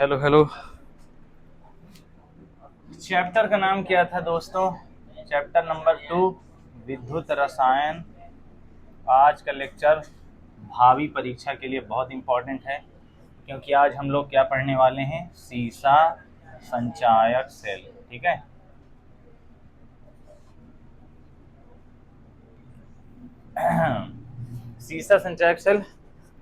Hello hello. Chapter का नाम क्या था दोस्तों? चैप्टर नंबर 2, विद्युत रसायन। आज का लेक्चर भावी परीक्षा के लिए बहुत इम्पोर्टेंट है, क्योंकि आज हम लोग क्या पढ़ने वाले हैं? सीसा संचायक सेल। ठीक है, सीसा संचायक सेल।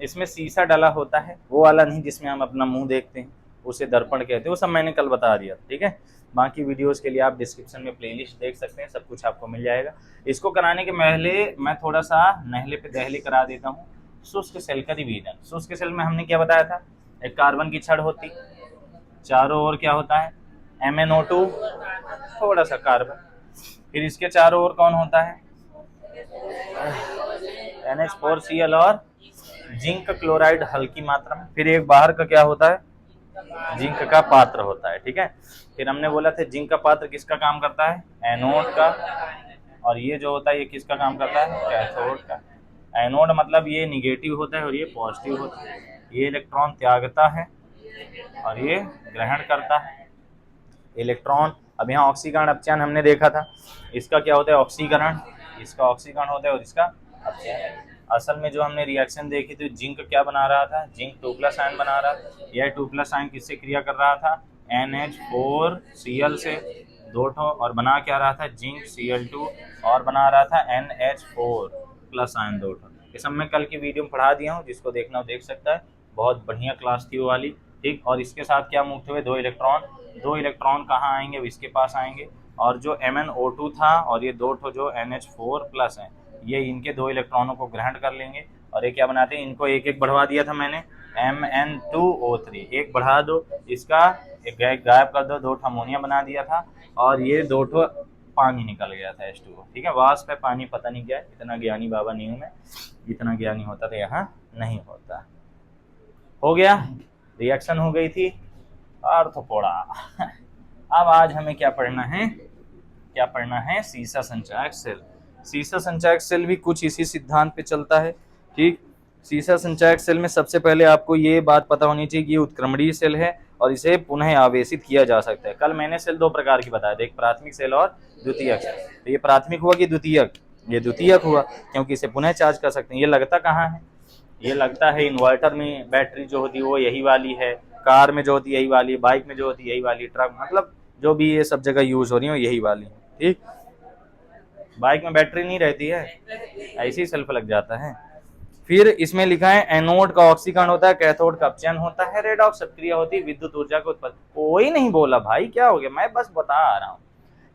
इसमें सीसा डला होता है, वो वाला नहीं जिसमें हम अपना मुंह देखते हैं, उसे दर्पण कहते हैं। वो सब मैंने कल बता दिया, ठीक है। बाकी वीडियोस के लिए आप डिस्क्रिप्शन में प्लेलिस्ट देख सकते हैं, सब कुछ आपको मिल जाएगा। इसको कराने के पहले मैं थोड़ा सा नहले पे दहले करा देता हूँ। शुष्क सेल का रिवीजन। शुष्क सेल में हमने क्या बताया था? एक कार्बन की छड़ होती, चारों ओर क्या होता है? MnO2, थोड़ा सा कार्बन। फिर इसके चारों ओर कौन होता है? NH4Cl और जिंक क्लोराइड हल्की मात्रा में। फिर एक बाहर का क्या होता है? जिंक का पात्र होता है, ठीक है। फिर हमने बोला था जिंक का पात्र किसका काम करता है? एनोड का। और ये जो होता है ये किसका काम करता है? कैथोड का। एनोड मतलब ये निगेटिव होता है और ये पॉजिटिव होता है। ये इलेक्ट्रॉन त्यागता है और ये ग्रहण करता है इलेक्ट्रॉन। अब यहाँ ऑक्सीकरण अपचयन हमने देखा था, इसका क्या होता है? ऑक्सीकरण। इसका ऑक्सीकरण होता है और इसका अपचयन। असल में जो हमने रिएक्शन देखी थी, जिंक क्या बना रहा था? जिंक 2+ आयन बना रहा था। यह 2+ आयन किससे क्रिया कर रहा था? NH4Cl से, दो ठो, और बना क्या रहा था? जिंक Cl2, और बना रहा था NH4+ आयन, दो ठो। ये सब मैं कल की वीडियो में पढ़ा दिया हूँ, जिसको देखना हो देख सकता है। बहुत बढ़िया क्लास थी वो वाली, ठीक। और इसके साथ क्या मुक्त हुए? 2 इलेक्ट्रॉन। 2 इलेक्ट्रॉन कहाँ आएंगे? इसके पास आएंगे। और जो MnO2 था और ये दो ठो जो NH4+ हैं, ये इनके 2 इलेक्ट्रॉनों को ग्रहण कर लेंगे। और ये क्या बनाते हैं? इनको एक एक बढ़वा दिया था मैंने, Mn2O3। एक बढ़ा दो, इसका एक गायब कर दो, 2 अमोनिया बना दिया था। और ये 2 पानी निकल गया था, H2O, ठीक है। वाष्प है, पानी पता नहीं क्या है, इतना ज्ञानी बाबा नहीं हूँ मैं। इतना ज्ञानी होता तो यहाँ नहीं होता। हो गया, रिएक्शन हो गई थी, अर्थपोड़ा। अब आज हमें क्या पढ़ना है? क्या पढ़ना है? सीसा संचायक सेल। सीसा संचायक सेल भी कुछ इसी सिद्धांत पे चलता है, ठीक। सीसा संचायक सेल में सबसे पहले आपको ये बात पता होनी चाहिए कि ये उत्क्रमणीय सेल है और इसे पुनः आवेशित किया जा सकता है। कल मैंने सेल 2 प्रकार की बताया था, एक प्राथमिक सेल और द्वितीयक सेल। तो ये प्राथमिक हुआ कि द्वितीयक? ये द्वितीयक हुआ, क्योंकि इसे पुनः चार्ज कर सकते हैं। ये लगता कहाँ है? ये लगता है इन्वर्टर में। बैटरी जो होती है वो यही वाली है, कार में जो होती है यही वाली है, बाइक में जो होती है यही वाली, ट्रक, मतलब जो भी ये सब जगह यूज हो रही है यही वाली है, ठीक। बाइक में बैटरी नहीं रहती है, ऐसे ही सेल्फ लग जाता है। फिर इसमें लिखा है एनोड का ऑक्सीकरण होता है, कैथोड का अपचयन होता है, रेडॉक्स क्रिया होती है, विद्युत ऊर्जा को उत्पन्न। कोई नहीं बोला भाई, क्या हो गया? मैं बस बता रहा हूँ।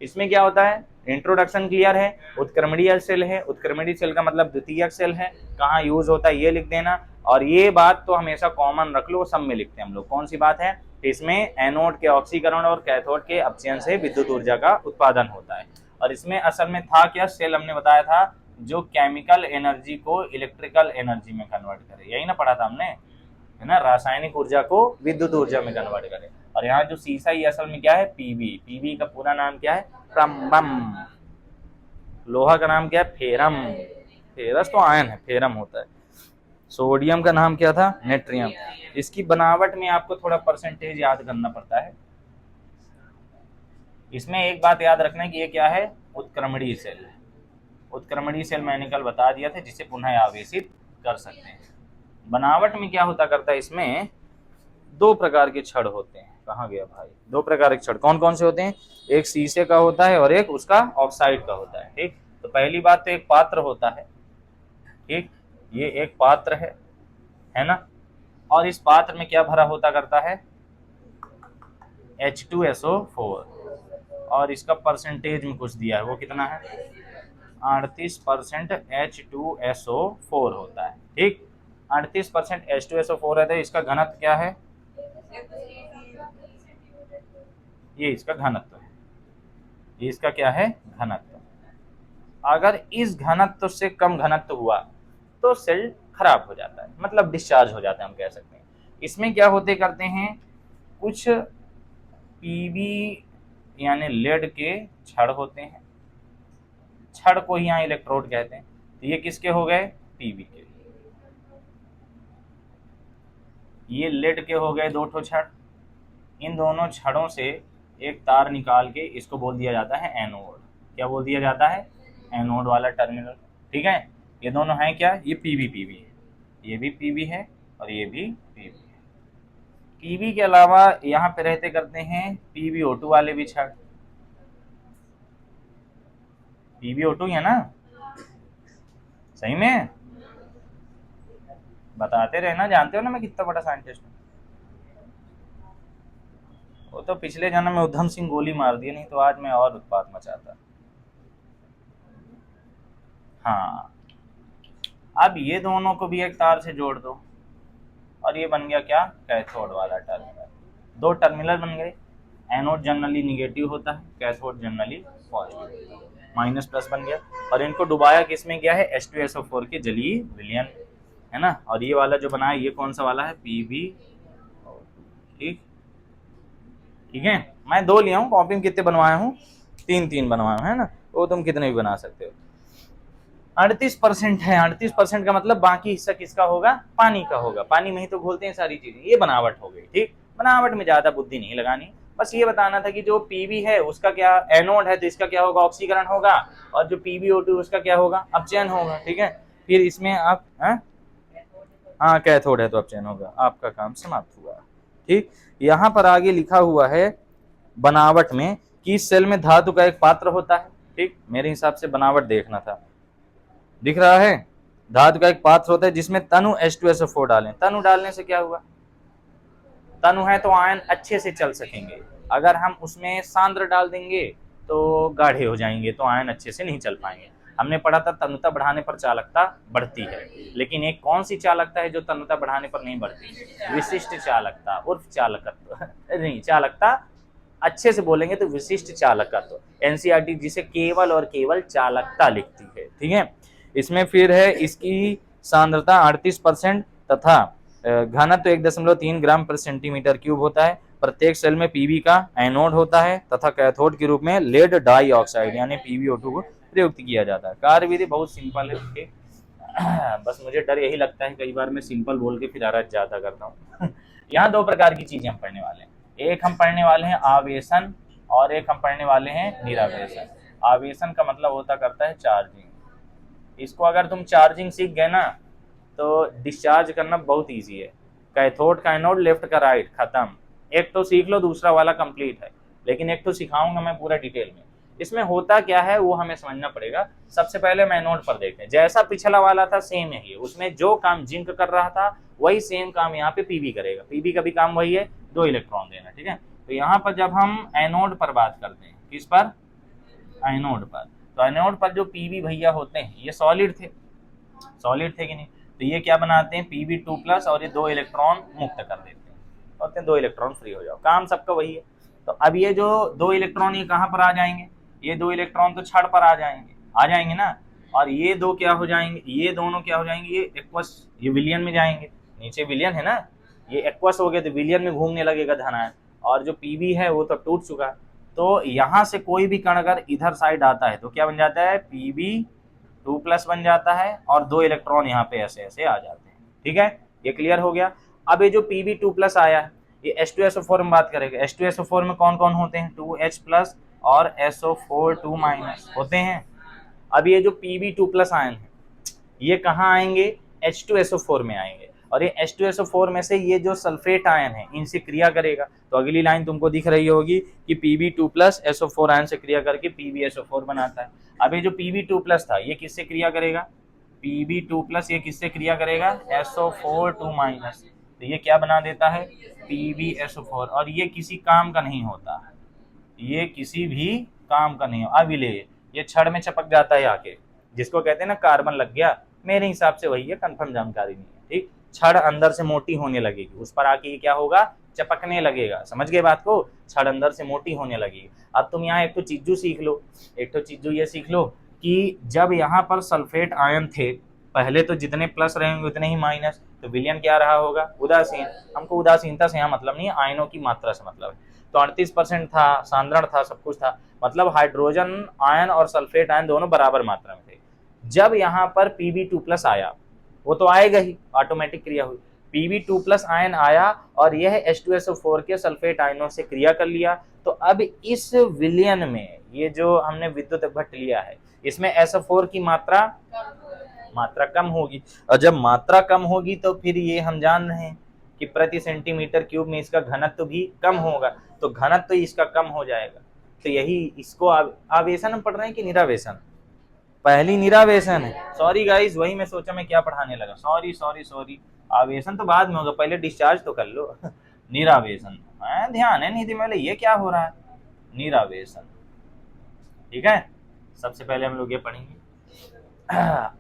इसमें क्या होता है? इंट्रोडक्शन क्लियर है। उत्क्रमणीय सेल है, उत्क्रमणीय सेल का मतलब द्वितीयक सेल है। कहाँ यूज होता है ये लिख देना। और ये बात तो हमेशा कॉमन रख लो, सब में लिखते हैं हम लोग। कौन सी बात है? इसमें एनोड के ऑक्सीकरण और कैथोड के अपचयन से विद्युत ऊर्जा का उत्पादन होता है। और इसमें असल में था क्या? सेल हमने बताया था जो केमिकल एनर्जी को इलेक्ट्रिकल एनर्जी में कन्वर्ट करे, यही ना पढ़ा था हमने, है ना। रासायनिक ऊर्जा को विद्युत ऊर्जा में कन्वर्ट करे। और यहाँ जो सीसा, ये असल में क्या है? पीबी। पीबी का पूरा नाम क्या है? प्रम्बम। लोहा का नाम क्या है? फेरम। फेरस तो आयन है, फेरम होता है। सोडियम का नाम क्या था? नेट्रियम। इसकी बनावट में आपको थोड़ा परसेंटेज याद करना पड़ता है। इसमें एक बात याद रखना है कि ये क्या है? उत्क्रमणीय सेल है। उत्क्रमणीय सेल मैंने कल बता दिया था, जिसे पुनः आवेशित कर सकते हैं। बनावट में क्या होता करता है? इसमें 2 प्रकार के छड़ होते हैं। कहाँ गया भाई? 2 प्रकार के छड़ कौन कौन से होते हैं? एक शीशे का होता है और एक उसका ऑक्साइड का होता है, ठीक। तो पहली बात तो एक पात्र होता है, ठीक। ये एक पात्र है ना। और इस पात्र में क्या भरा होता करता है? H2SO4। और इसका परसेंटेज में कुछ दिया है, वो कितना है? 38% H2SO4 होता है, ठीक। 38% H2SO4 रहता है। इसका घनत्व क्या है? ये इसका घनत्व है। ये इसका क्या है? घनत्व। अगर इस घनत्व से कम घनत्व हुआ तो सेल खराब हो जाता है, मतलब डिस्चार्ज हो जाता है, हम कह सकते हैं। इसमें क्या होते करते हैं? कुछ पीबी यानी लेड के छड़ होते हैं। छड़ को ही यहाँ इलेक्ट्रोड कहते हैं। तो ये किसके हो गए? पीबी के। ये लेड के हो गए 2 ठो छड़, इन दोनों छड़ों से एक तार निकाल के इसको बोल दिया जाता है एनोड। क्या बोल दिया जाता है? एनोड वाला टर्मिनल। ठीक है, ये दोनों हैं क्या? ये पीवी पीवी है, ये भी पीवी है और ये भी पीवी है। पीवी के अलावा यहाँ पे रहते करते हैं PbO2 वाले भी छड़। PbO2 है ना? सही में बताते रहना, जानते हो ना मैं कितना बड़ा साइंटिस्ट हूँ। वो तो पिछले जन्म में उधम सिंह गोली मार दिए, नहीं तो आज मैं और उत्पात मचाता। हाँ, अब ये दोनों को भी एक तार से जोड़ दो और ये बन गया क्या? कैथोड वाला टर्मिनल। दो टर्मिनल बन गए। एनोड जनरली निगेटिव होता है, cathode generally positive, minus plus बन गया। और इनको डुबाया किसमें गया है? H2SO4 के जलीय विलयन, है ना। और ये वाला जो बना है ये कौन सा वाला है? PbO2। ठीक, ठीक है। मैं 2 लिया हूँ, कॉपी में कितने बनवाया हूँ? 3 बनवाया हूँ, है ना। वो तुम कितने भी बना सकते हो। 38% है। 38% का मतलब बाकी हिस्सा किसका होगा? पानी का होगा। पानी में ही तो घोलते हैं सारी चीजें। ये बनावट हो गई। ठीक, बनावट में ज्यादा बुद्धि नहीं लगानी, बस ये बताना था कि जो पीवी है उसका क्या एनोड है, तो इसका क्या होगा? ऑक्सीकरण होगा। और जो PbO2 उसका क्या होगा? अपचयन होगा। ठीक है, फिर इसमें आप हाँ कैथोड है तो अपचयन होगा। आपका काम समाप्त हुआ। ठीक, यहाँ पर आगे लिखा हुआ है बनावट में कि इस सेल में धातु का एक पात्र होता है। ठीक, मेरे हिसाब से बनावट देखना था। दिख रहा है? धातु का एक पात्र होता है जिसमें तनु H2SO4 डालें। तनु डालने से क्या हुआ? तनु है तो आयन अच्छे से चल सकेंगे। अगर हम उसमें सांद्र डाल देंगे तो गाढ़े हो जाएंगे, तो आयन अच्छे से नहीं चल पाएंगे। हमने पढ़ा था तनुता बढ़ाने पर चालकता बढ़ती है, लेकिन एक कौन सी चालकता है जो तनुता बढ़ाने पर नहीं बढ़ती? विशिष्ट चालकता उर्फ चालकत्व नहीं, चालकता अच्छे से बोलेंगे तो विशिष्ट चालकत्व। NCERT जिसे केवल और केवल चालकता लिखती है। ठीक है, इसमें फिर है इसकी सांद्रता 38% तथा घनत्व 1.3 ग्राम पर सेंटीमीटर क्यूब होता है। प्रत्येक सेल में पीवी का एनोड होता है तथा कैथोड के रूप में लेड डाइऑक्साइड यानी PbO2 को प्रयुक्त किया जाता है। कार्यविधि बहुत सिंपल है। ओके, बस मुझे डर यही लगता है कई बार मैं सिंपल बोल के फिर अरज ज्यादा करता हूँ। यहाँ 2 प्रकार की चीजें हम पढ़ने वाले हैं। एक हम पढ़ने वाले हैं आवेशन और एक हम पढ़ने वाले हैं निरावेशन। आवेशन का मतलब होता करता है चार्जिंग। इसको अगर तुम चार्जिंग सीख गए ना तो डिस्चार्ज करना बहुत इजी है। कैथोड का एनोड, लेफ्ट का राइट, खत्म। एक तो सीख लो, दूसरा वाला कंप्लीट है। लेकिन एक तो सिखाऊंगा मैं पूरा डिटेल में। इसमें होता क्या है वो हमें समझना पड़ेगा। सबसे पहले मैं एनोड पर देखते हैं। जैसा पिछला वाला था सेम है ये, उसमें जो काम जिंक कर रहा था वही सेम काम यहाँ पे पीवी करेगा। पीवी का भी काम वही है, 2 इलेक्ट्रॉन देना। ठीक है, तो यहाँ पर जब हम एनोड पर बात करते हैं, किस पर? एनोड पर। तो एनोड पर जो पीवी भैया होते हैं ये सॉलिड थे, सॉलिड थे कि नहीं? तो ये क्या बनाते हैं? Pb2+ और ये 2 इलेक्ट्रॉन मुक्त कर देते हैं, कहते हैं 2 इलेक्ट्रॉन फ्री हो जाओ। काम सबका वही है। तो अब ये जो 2 इलेक्ट्रॉन ये कहाँ पर आ जाएंगे? ये 2 इलेक्ट्रॉन तो छड़ पर आ जाएंगे ना। और ये 2 क्या हो जाएंगे? ये दोनों क्या हो जाएंगे? ये एक्वस, ये विलियन में जाएंगे। नीचे विलियन है ना, ये एक्वस हो गए तो विलियन में घूमने लगेगा धनायन। और जो पीवी है वो तो टूट चुका। तो यहाँ से कोई भी कण अगर इधर साइड आता है तो क्या बन जाता है? Pb2+ बन जाता है और 2 इलेक्ट्रॉन यहाँ पे ऐसे ऐसे आ जाते हैं। ठीक है, ये क्लियर हो गया। अब ये जो Pb2+ आया है ये H2SO4 में बात करेंगे। H2SO4 में कौन कौन होते हैं? 2H+ और SO4 2- होते हैं। अब ये जो Pb2+ आयन है ये कहाँ आएंगे? H2SO4 में आएंगे। और ये H2SO4 में से ये जो सल्फेट आयन है इनसे क्रिया करेगा। तो अगली लाइन तुमको दिख रही होगी कि Pb2+ SO4 आयन से क्रिया करके PbSO4 बनाता है। अब ये जो Pb2+ था ये किससे क्रिया करेगा? Pb2+ ये किससे क्रिया करेगा? SO4 2-। तो ये क्या बना देता है? PbSO4। और ये किसी काम का नहीं होता, ये किसी भी काम का नहीं हो। अब ये छड़ में चपक जाता है आके, जिसको कहते हैं ना कार्बन लग गया। मेरे हिसाब से वही है, कंफर्म जानकारी नहीं है। ठीक, छड़ अंदर से मोटी होने लगेगी, उस पर आके ये क्या होगा? चपकने लगेगा। समझ गए बात को? छड़ अंदर से मोटी होने लगेगी। अब तुम यहाँ एक तो चीजू सीख लो, एक तो चीजू ये सीख लो कि जब यहाँ पर सल्फेट आयन थे पहले तो जितने प्लस रहेंगे उतने ही माइनस, तो विलयन क्या रहा होगा? उदासीन। हमको उदासीनता से यहाँ मतलब नहीं है, आयनों की मात्रा से मतलब है। तो 38% था, सांद्रण था, सब कुछ था, मतलब हाइड्रोजन आयन और सल्फेट आयन दोनों बराबर मात्रा में थे। जब यहाँ पर Pb2+ आया, वो तो आएगा ही, ऑटोमेटिक क्रिया हुई। Pb2+ आयन आया और यह H2SO4 के सल्फेट आयनों से क्रिया कर लिया। तो अब इस विलयन में ये जो हमने विद्युत अपघट्ट लिया है इसमें SO4 की मात्रा कम होगी, और जब मात्रा कम होगी तो फिर ये हम जान रहे हैं कि प्रति सेंटीमीटर क्यूब में इसका घनत्व भी कम होगा, तो घनत्व तो इसका कम हो जाएगा। तो यही इसको आवेशन हम पढ़ रहे हैं कि निरावेशन? पहली निरावेशन है। सॉरी गाइस, वही मैं सोचा मैं क्या पढ़ाने लगा, सॉरी। आवेशन तो बाद में होगा, पहले डिस्चार्ज तो कर लो। निरावेशन ध्यान है नहीं दिमाग, ये क्या हो रहा है? निरावेशन, ठीक है। सबसे पहले हम लोग ये पढ़ेंगे।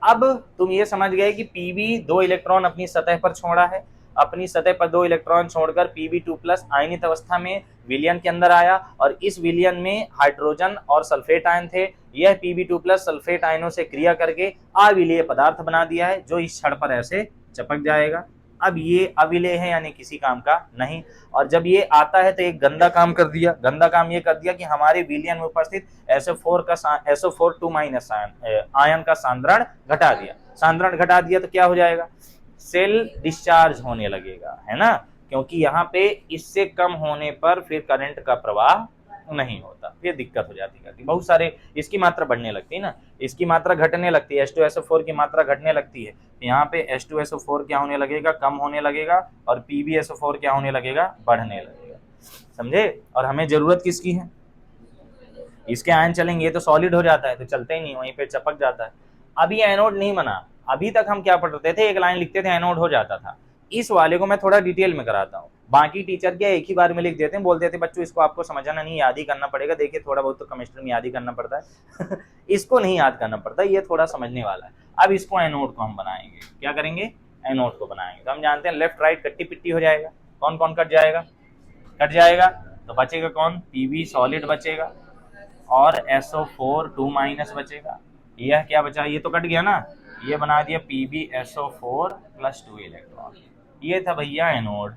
अब तुम ये समझ गए कि Pb 2 इलेक्ट्रॉन अपनी सतह पर छोड़ा है, अपनी सतह पर 2 इलेक्ट्रॉन छोड़कर Pb2+ आयनित अवस्था में विलयन के अंदर आया, और इस विलयन में हाइड्रोजन और सल्फेट आयन थे। यह Pb2+ सल्फेट आयनों से क्रिया करके अविलेय पदार्थ बना दिया है, जो इस क्षण पर ऐसे चपक जाएगा। अब ये अविलेय है यानी किसी काम का नहीं, और जब ये आता है तो एक गंदा काम कर दिया। गंदा काम ये कर दिया कि हमारे विलयन में उपस्थित SO4 आयन का सांद्रण घटा दिया। सांद्रण घटा दिया तो क्या हो जाएगा? सेल डिस्चार्ज होने लगेगा, है ना, क्योंकि यहाँ पे इससे कम होने पर फिर करंट का प्रवाह नहीं होता, फिर दिक्कत हो जाती। बहुत सारे इसकी मात्रा बढ़ने लगती है ना, इसकी मात्रा घटने लगती है, H2SO4 की मात्रा घटने लगती है। यहाँ पे H2SO4 क्या होने लगेगा? कम होने लगेगा, और PbSO4 क्या होने लगेगा? बढ़ने लगेगा। समझे? और हमें जरूरत किसकी है? इसके आयन चलेंगे, ये तो सॉलिड हो जाता है तो चलते ही नहीं, वहीं पे चपक जाता है। अभी एनोड नहीं बना। अभी तक हम क्या पढ़ते थे? एक लाइन लिखते थे, एनोड हो जाता था। इस वाले को मैं थोड़ा डिटेल में कराता हूँ। बाकी टीचर क्या एक ही बार में लिख देते हैं, बोलते थे बच्चों इसको आपको समझना नहीं, याद ही करना पड़ेगा। देखिए थोड़ा बहुत तो केमिस्ट्री में याद ही करना पड़ता है। इसको नहीं याद करना पड़ता, ये थोड़ा समझने वाला है। अब इसको एनोड को हम बनाएंगे। क्या करेंगे? एनोड को बनाएंगे। तो हम जानते हैं लेफ्ट राइट कट्टी पिट्टी हो जाएगा। कौन कौन कट जाएगा? कट जाएगा तो बचेगा कौन? Pb सॉलिड बचेगा, और SO4 2- बचेगा। यह क्या बचा? ये तो कट गया ना, ये बना दिया PbSO4 + 2 इलेक्ट्रॉन। ये था भैया एनोड।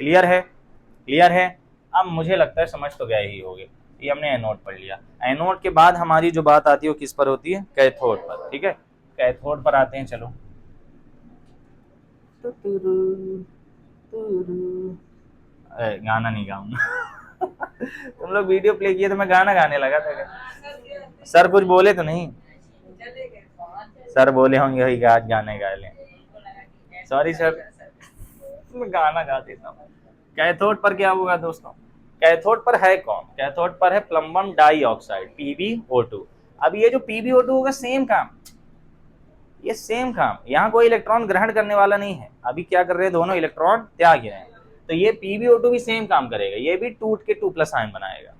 क्लियर है? क्लियर है? अब मुझे लगता है समझ तो गए ही होगे। ये हमने एनोड पढ़ लिया। एनोड के बाद हमारी जो बात आती है वो किस पर होती है? कैथोड पर। ठीक है, कैथोड पर आते हैं। चलो, गाना नहीं गाऊंगा। तुम लोग वीडियो प्ले किए तो मैं गाना गाने लगा था। सर कुछ बोले तो नहीं? सर बोले होंगे वही गाने गा ले। सॉरी सर, मैं गाना गा देता हूँ। कैथोड पर क्या होगा दोस्तों? कैथोड पर है कौन? कैथोड पर है प्लम्बम डाइऑक्साइड, PbO2। अब ये जो PbO2 होगा, सेम काम, ये सेम काम। यहाँ कोई इलेक्ट्रॉन ग्रहण करने वाला नहीं है। अभी क्या कर रहे हैं? दोनों इलेक्ट्रॉन त्याग रहे हैं। तो ये PbO2 भी सेम काम करेगा, ये भी टूट के 2+ आयन बनाएगा।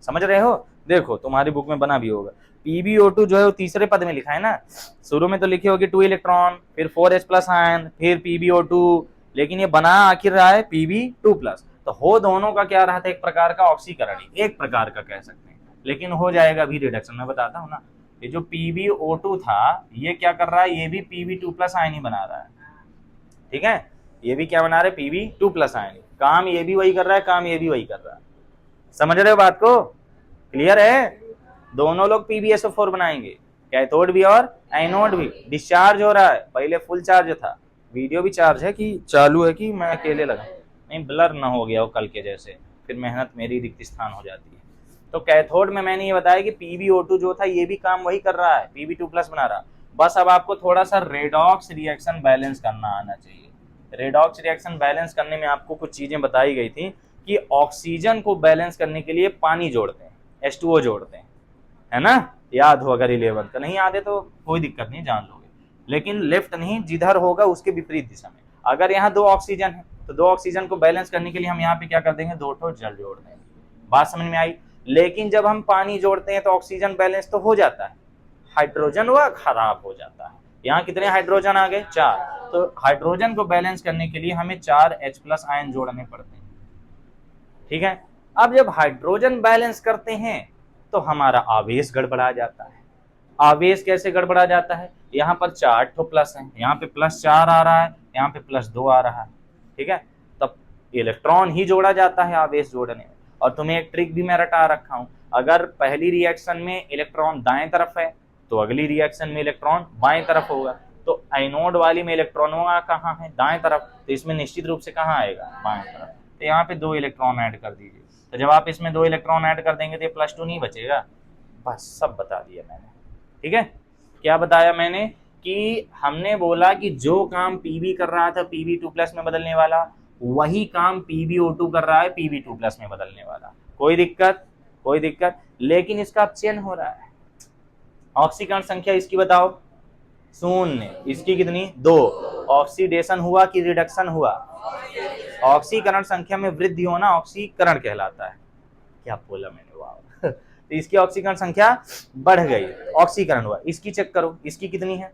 समझ रहे हो? देखो तुम्हारी बुक में बना भी होगा। PbO2 जो है वो तीसरे पद में लिखा है ना। शुरू में तो लिखी होगी 2 इलेक्ट्रॉन, फिर 4H+ आयन, फिर PbO2, लेकिन ये बना आखिर रहा है Pb2+। तो हो दोनों का क्या रहा था? एक प्रकार का ऑक्सीकरण, एक प्रकार का कह सकते हैं, लेकिन हो जाएगा अभी रिडक्शन। मैं बताता हूँ ना, ये जो PbO2 था ये क्या कर रहा है? ये भी Pb2+ आयन ही बना रहा है। ठीक है, ये भी क्या बना रहे? Pb2+ ion. काम ये भी वही कर रहा है, काम ये भी वही कर रहा है। समझ रहे हो बात को? क्लियर है? दोनों लोग PbSO4 बनाएंगे, कैथोड भी और एनोड भी। डिस्चार्ज हो रहा है, पहले फुल चार्ज था। वीडियो भी चार्ज है कि चालू है कि मैं अकेले लगा? नहीं, ब्लर ना हो गया हो कल के जैसे, फिर मेहनत मेरी रिक्त स्थान हो जाती है। तो कैथोड में मैंने ये बताया कि PbO2 जो था ये भी काम वही कर रहा है, Pb2+ बना रहा। बस अब आपको थोड़ा सा रेडॉक्स रिएक्शन बैलेंस करना आना चाहिए। रेडॉक्स रिएक्शन बैलेंस करने में आपको कुछ चीजें बताई गई थी कि ऑक्सीजन को बैलेंस करने के लिए पानी जोड़ते हैं, H2O जोड़ते हैं, है ना? याद हो अगर 11 का, नहीं याद है तो कोई दिक्कत नहीं, जान लोगे। लेकिन लेफ्ट नहीं, जिधर होगा उसके विपरीत दिशा में। अगर यहाँ 2 ऑक्सीजन है तो 2 ऑक्सीजन को बैलेंस करने के लिए हम यहाँ पे क्या कर देंगे? 2 ठो जल जोड़ देंगे। बात समझ में आई? लेकिन जब हम पानी जोड़ते हैं तो ऑक्सीजन बैलेंस तो हो जाता है, हाइड्रोजन वह खराब हो जाता है। यहाँ कितने हाइड्रोजन आ गए? 4। तो हाइड्रोजन को बैलेंस करने के लिए हमें 4H+ आयन जोड़ने पड़ते हैं। ठीक है, अब जब हाइड्रोजन बैलेंस करते हैं तो हमारा आवेश गड़बड़ा जाता है। आवेश कैसे गड़बड़ा जाता है? यहाँ पर 4 ठो प्लस है, यहाँ पे +4 आ रहा है, यहाँ पे +2 आ रहा है। ठीक है, तब इलेक्ट्रॉन ही जोड़ा जाता है आवेश जोड़ने में। और तुम्हें एक ट्रिक भी मैं रटा रखा हूं, अगर पहली रिएक्शन में इलेक्ट्रॉन दाएं तरफ है तो अगली रिएक्शन में इलेक्ट्रॉन बाएं तरफ होगा। तो एनोड वाली में इलेक्ट्रॉनों का कहाँ है, दाएं तरफ, तो इसमें निश्चित रूप से कहाँ आएगा, बाएं तरफ। तो यहाँ पे 2 इलेक्ट्रॉन ऐड कर दीजिए। तो जब आप इसमें 2 इलेक्ट्रॉन ऐड कर देंगे तो ये +2 नहीं बचेगा। बस सब बता दिया मैंने, ठीक है। क्या बताया मैंने कि हमने बोला कि जो काम Pb कर रहा था Pb2+ में बदलने वाला, वही काम PbO2 कर रहा है Pb2+ में बदलने वाला। कोई दिक्कत, कोई दिक्कत। लेकिन इसका अपचयन हो रहा है। ऑक्सीकरण संख्या इसकी बताओ, 0। इसकी कितनी, 2। ऑक्सीडेशन हुआ कि रिडक्शन हुआ, ऑक्सीकरण संख्या में वृद्धि होना ऑक्सीकरण कहलाता है। क्या बोला मैंने, वाह। तो इसकी ऑक्सीकरण संख्या बढ़ गई, ऑक्सीकरण हुआ। इसकी चेक करो, इसकी कितनी है,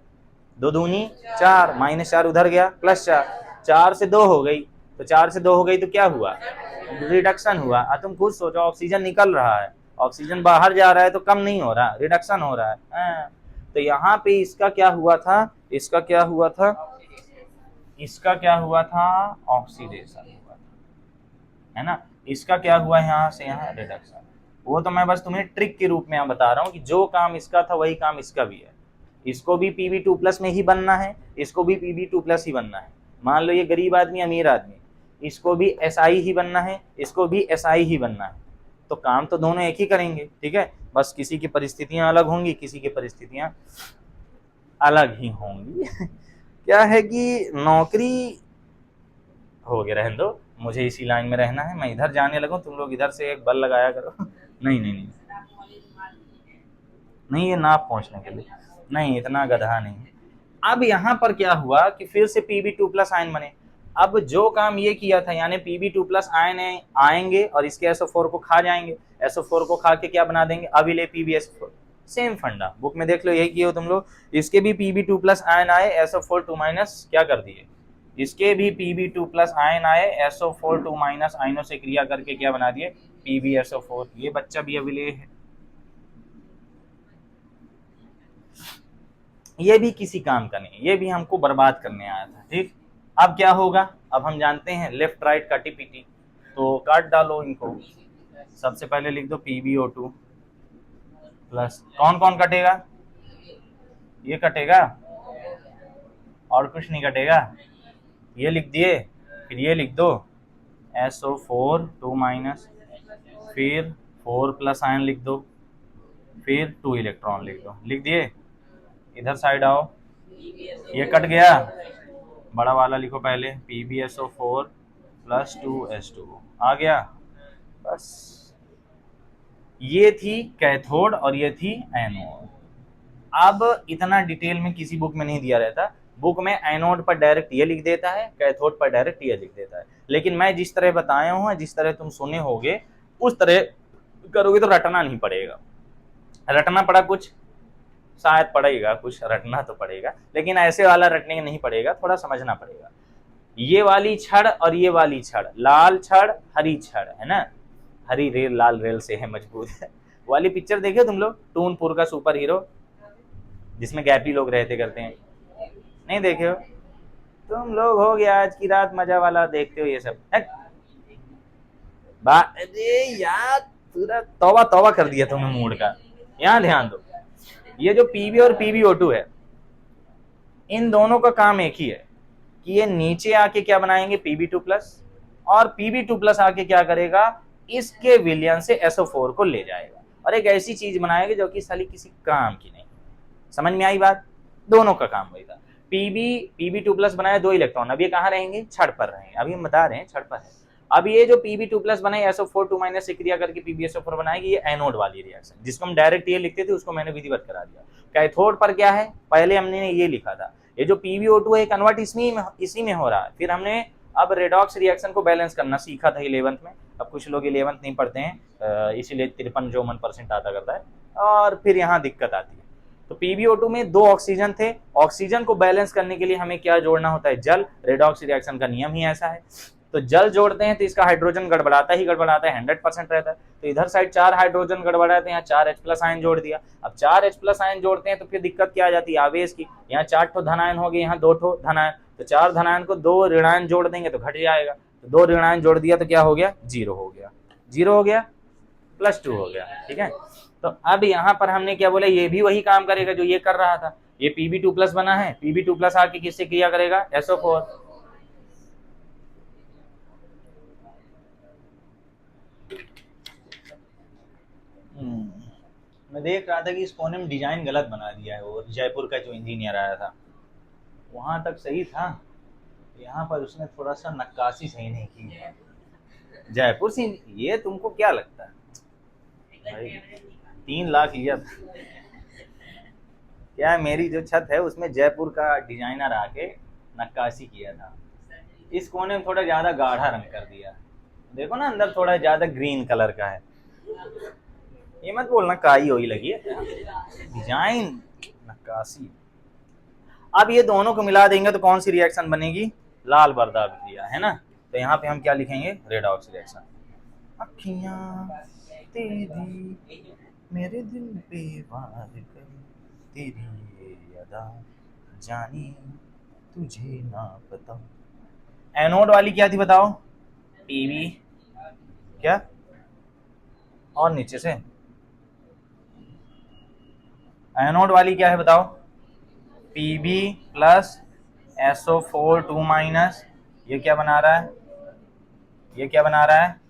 2 दूनी 4, -4 उधर गया, +4, 4 से 2 हो गई। तो 4 से 2 हो गई तो क्या हुआ, रिडक्शन हुआ। तुम खुद सोचो, ऑक्सीजन निकल रहा है, ऑक्सीजन बाहर जा रहा है तो कम नहीं हो रहा, रिडक्शन हो रहा है। तो यहाँ पे इसका क्या हुआ था, इसका क्या हुआ था, इसका क्या हुआ था, ऑक्सीडेशन हुआ था, है ना। इसका क्या हुआ, यहाँ से यहाँ रिडक्शन। वो तो मैं बस तुम्हें ट्रिक के रूप में यहाँ बता रहा हूँ कि जो काम इसका था वही काम इसका भी है। इसको भी Pb2+ में ही बनना है, इसको भी Pb2+ ही बनना है। मान लो ये गरीब आदमी अमीर आदमी, इसको भी Si ही बनना है, इसको भी Si ही बनना है। तो काम तो दोनों एक ही करेंगे, ठीक है। बस किसी की परिस्थितियां अलग होंगी, किसी की परिस्थितियां अलग ही होंगी। क्या है कि नौकरी हो गया, रहने दो, मुझे इसी लाइन में रहना है। मैं इधर जाने लगूं, तुम लोग इधर से एक बल लगाया करो। नहीं नहीं नहीं नहीं, ये नाप पहुंचने के लिए नहीं, इतना गधा नहीं। अब यहाँ पर क्या हुआ कि फिर से Pb2+ आयन बने। अब जो काम ये किया था, यानी Pb2+ आयन आएंगे और इसके SO4 को खा जाएंगे, SO4 को खा के क्या बना देंगे, अभी PbSO4। सेम फंडा, बुक में देख लो, यही किए हो तुम लोग। इसके भी Pb2+ आयन आए, SO4 2- क्या कर दिए, इसके भी Pb2+ आयन आए, SO4 2- आयनों से क्रिया करके क्या बना दिए, PbSO4। ये बच्चा भी अभी है, ये भी किसी काम का नहीं, ये भी हमको बर्बाद करने आया था, ठीक। अब क्या होगा, अब हम जानते हैं लेफ्ट राइट काटी पीटी, तो काट डालो इनको। सबसे पहले लिख दो PbO2 प्लस, कौन कौन कटेगा, ये कटेगा और कुछ नहीं कटेगा, ये लिख दिए। फिर ये लिख दो SO4 2-, फिर 4+ आयन लिख दो, फिर 2 इलेक्ट्रॉन लिख दो, लिख दिए। इधर साइड आओ, ये कट गया, बड़ा वाला लिखो पहले, PbSO4 + 2H2O आ गया। बस ये थी कैथोड और ये थी एनोड। अब इतना डिटेल में किसी बुक में नहीं दिया रहता, बुक में एनोड पर डायरेक्ट ये लिख देता है, कैथोड पर डायरेक्ट ये लिख देता है। लेकिन मैं जिस तरह बताया हूँ, जिस तरह तुम सुने होगे, उस तरह करोगे तो रटना नहीं पड़ेगा। रटना पड़ा कुछ, शायद पड़ेगा कुछ, रटना तो पड़ेगा, लेकिन ऐसे वाला रटने नहीं पड़ेगा, थोड़ा समझना पड़ेगा। ये वाली छड़ और ये वाली छड़, लाल छड़ हरी छड़, है ना, हरी रेल लाल रेल से है मजबूत है। वाली पिक्चर देखे तुम लोग, टूनपुर का सुपर हीरो, जिसमें गैपी लोग रहते करते हैं, नहीं देखे हो तुम लोग, हो गया आज की रात मजा वाला देखते हो ये सब। अरे यार पूरा तौबा तौबा कर दिया तुमने मूड का। यहाँ ध्यान दो, ये जो Pb और PbO2 है, इन दोनों का काम एक ही है कि ये नीचे आके क्या बनाएंगे, Pb2+, और Pb2+ आके क्या करेगा, इसके विलयन से SO4 को ले जाएगा और एक ऐसी चीज बनाएगा जो कि साली किसी काम की नहीं। समझ में आई बात, दोनों का काम वही था। Pb2+ बनाया, 2 इलेक्ट्रॉन, अब ये कहाँ रहेंगे, छड़ पर रहेंगे, अभी हम बता रहे हैं छड़ पर है। अब ये जो Pb2+ बनाए, SO4 2- से क्रिया करके PbSO4 बनाएगी, ये एनोड वाली रिएक्शन, जिसको हम डायरेक्ट ये लिखते थे, उसको मैंने विधिवत करा दिया। कैथोड पर क्या है, पहले हमने ये लिखा था, ये जो PbO2 है कन्वर्ट इसी में हो रहा है। फिर हमने अब रेडॉक्स रिएक्शन को बैलेंस करना सीखा था 11th में। अब कुछ लोग 11th नहीं पढ़ते हैं, इसीलिए 53% आता करता है और फिर यहाँ दिक्कत आती है। तो PbO2 में 2 ऑक्सीजन थे, ऑक्सीजन को बैलेंस करने के लिए हमें क्या जोड़ना होता है, जल। रेडॉक्स रिएक्शन का नियम ही ऐसा है, तो जल जोड़ते हैं तो इसका हाइड्रोजन गड़बड़ाता ही गड़बड़ाता है, 100% रहता है। तो इधर साइड 4 हाइड्रोजन गड़बड़ाते हैं, यहाँ 4H+ आयन जोड़ दिया। अब 4H+ आयन जोड़ते हैं तो फिर दिक्कत क्या आ जाती है, आवेश की। यहाँ 4 ठो धनायन हो गए, यहाँ 2 ठो धनायन, तो 4 धनायन को 2 ऋणायन जोड़ देंगे तो घट जाएगा। तो 2 ऋणायन जोड़ दिया तो क्या हो गया, 0 हो गया, 0 हो गया, +2 हो गया, ठीक है। तो अब यहाँ पर हमने क्या बोला, ये भी वही काम करेगा जो ये कर रहा था, ये Pb2+ बना है, Pb2+ आके किससे क्रिया करेगा, SO4। मैं देख रहा था कि इस कोने में डिजाइन गलत बना दिया है, वो जयपुर का जो इंजीनियर आया था वहां तक सही था, यहाँ पर उसने थोड़ा सा नक्काशी सही नहीं की। जयपुर से ये तुमको क्या लगता है भाई, 3 लाख लिया था क्या, मेरी जो छत है उसमें जयपुर का डिजाइनर आके नक्काशी किया था। इस कोने में थोड़ा ज्यादा गाढ़ा रंग कर दिया, देखो ना अंदर थोड़ा ज्यादा ग्रीन कलर का है। ये मत बोलना काई होई लगी है, डिजाइन नक्काशी। अब ये दोनों को मिला देंगे तो कौन सी रिएक्शन बनेगी, लाल बर्दा क्रिया, है ना। तो यहाँ पे हम क्या लिखेंगे, रेडॉक्स रिएक्शन। अखियां तेरी मेरे दिल पे वार कर, तेरी ये अदा जानी तुझे ना पता। एनोड वाली क्या थी बताओ, पीवी, क्या और नीचे से एनोड वाली क्या है बताओ, Pb प्लस SO4 2-, ये क्या बना रहा है, ये क्या बना रहा है,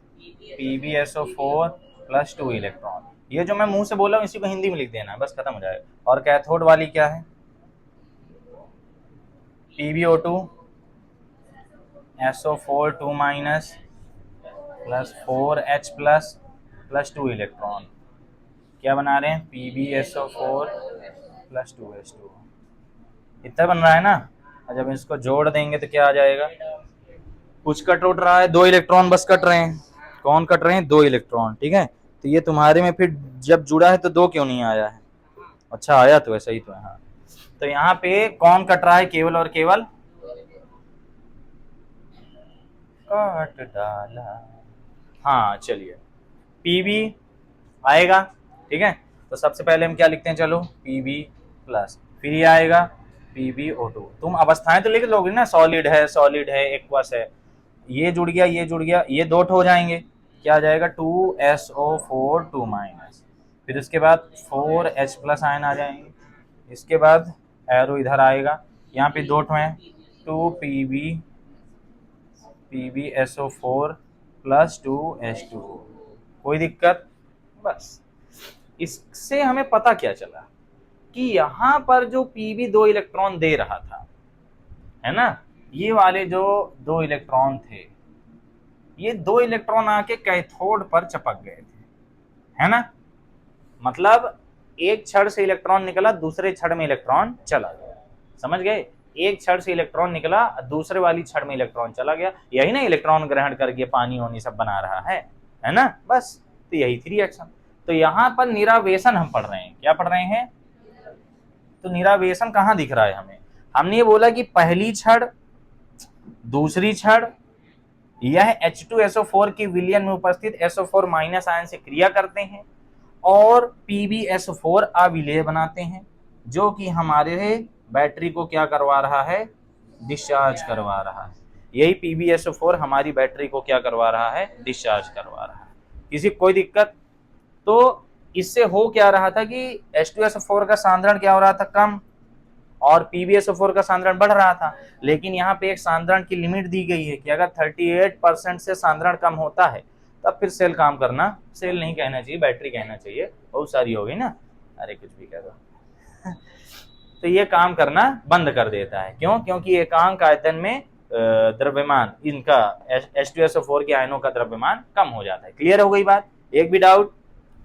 PbSO4 प्लस 2 इलेक्ट्रॉन। ये जो मैं मुंह से बोला हूँ इसी को हिंदी में लिख देना है, बस खत्म हो जाएगा। और कैथोड वाली क्या है, PbO2 SO4 2- plus 4H plus 2 electron, क्या बना रहे हैं, PbSO4 प्लस 2H2। इतना बन रहा है ना। और जब इसको जोड़ देंगे तो क्या आ जाएगा, कुछ कट उठ रहा है, 2 इलेक्ट्रॉन बस कट रहे हैं। कौन कट रहे हैं, 2 इलेक्ट्रॉन, ठीक है। तो ये तुम्हारे में फिर जब जुड़ा है तो 2 क्यों नहीं आया है, अच्छा आया तो ऐसा ही तो है। हाँ तो यहाँ पे कौन कट रहा है, केवल और केवल काट डाला। हाँ चलिए Pb आएगा, ठीक है। तो सबसे पहले हम क्या लिखते हैं, चलो Pb प्लस, फिर ये आएगा PbO2। तुम अवस्थाएं तो लिख लोगे ना, सॉलिड है एक्वस है, ये जुड़ गया ये जुड़ गया, ये 2 हो जाएंगे, क्या आ जाएगा 2SO4 2-। फिर उसके बाद 4H प्लस आयन आ जाएंगे, इसके बाद एरो इधर आएगा, यहाँ पे 2 हैं 2PbSO4 प्लस 2H2। कोई दिक्कत, बस इससे हमें पता क्या चला कि यहाँ पर जो Pb 2 इलेक्ट्रॉन दे रहा था, है ना, ये वाले जो 2 इलेक्ट्रॉन थे, ये 2 इलेक्ट्रॉन आके कैथोड पर चपक गए थे, है ना। मतलब एक छड़ से इलेक्ट्रॉन निकला, दूसरे छड़ में इलेक्ट्रॉन चला गया, समझ गए। एक छड़ से इलेक्ट्रॉन निकला, दूसरे वाली छड़ में इलेक्ट्रॉन चला गया, यही ना इलेक्ट्रॉन ग्रहण करके पानी होनी सब बना रहा है ना, बस। तो यही थी रिएक्शन। तो यहाँ पर निरावेशन हम पढ़ रहे हैं, क्या पढ़ रहे हैं, तो निरावेशन कहाँ दिख रहा है हमें, हमने ये बोला कि पहली छड़ दूसरी छड़ यह H2SO4 की विलयन में उपस्थित SO4 माइनस आयन से क्रिया करते हैं और PbSO4 अविलेय बनाते हैं, जो कि हमारे बैटरी को क्या करवा रहा है, डिस्चार्ज करवा रहा है। यही PbSO4 हमारी बैटरी को क्या करवा रहा है, डिस्चार्ज करवा रहा है। किसी कोई दिक्कत, तो इससे हो क्या रहा था कि H2SO4 का सांद्रण क्या हो रहा था, कम, और PbSO4 का सांद्रण बढ़ रहा था। लेकिन यहाँ पे एक सांद्रण की लिमिट दी गई है कि अगर 38% से सांद्रण कम होता है तब फिर सेल काम करना, सेल नहीं कहना चाहिए, बैटरी कहना चाहिए, बहुत सारी हो गई ना, अरे कुछ भी कह दो तो ये काम करना बंद कर देता है। क्यों, क्योंकि एकांक आयतन में द्रव्यमान इनका H2SO4 के आयनों का द्रव्यमान कम हो जाता है। क्लियर हो गई बात, एक भी डाउट।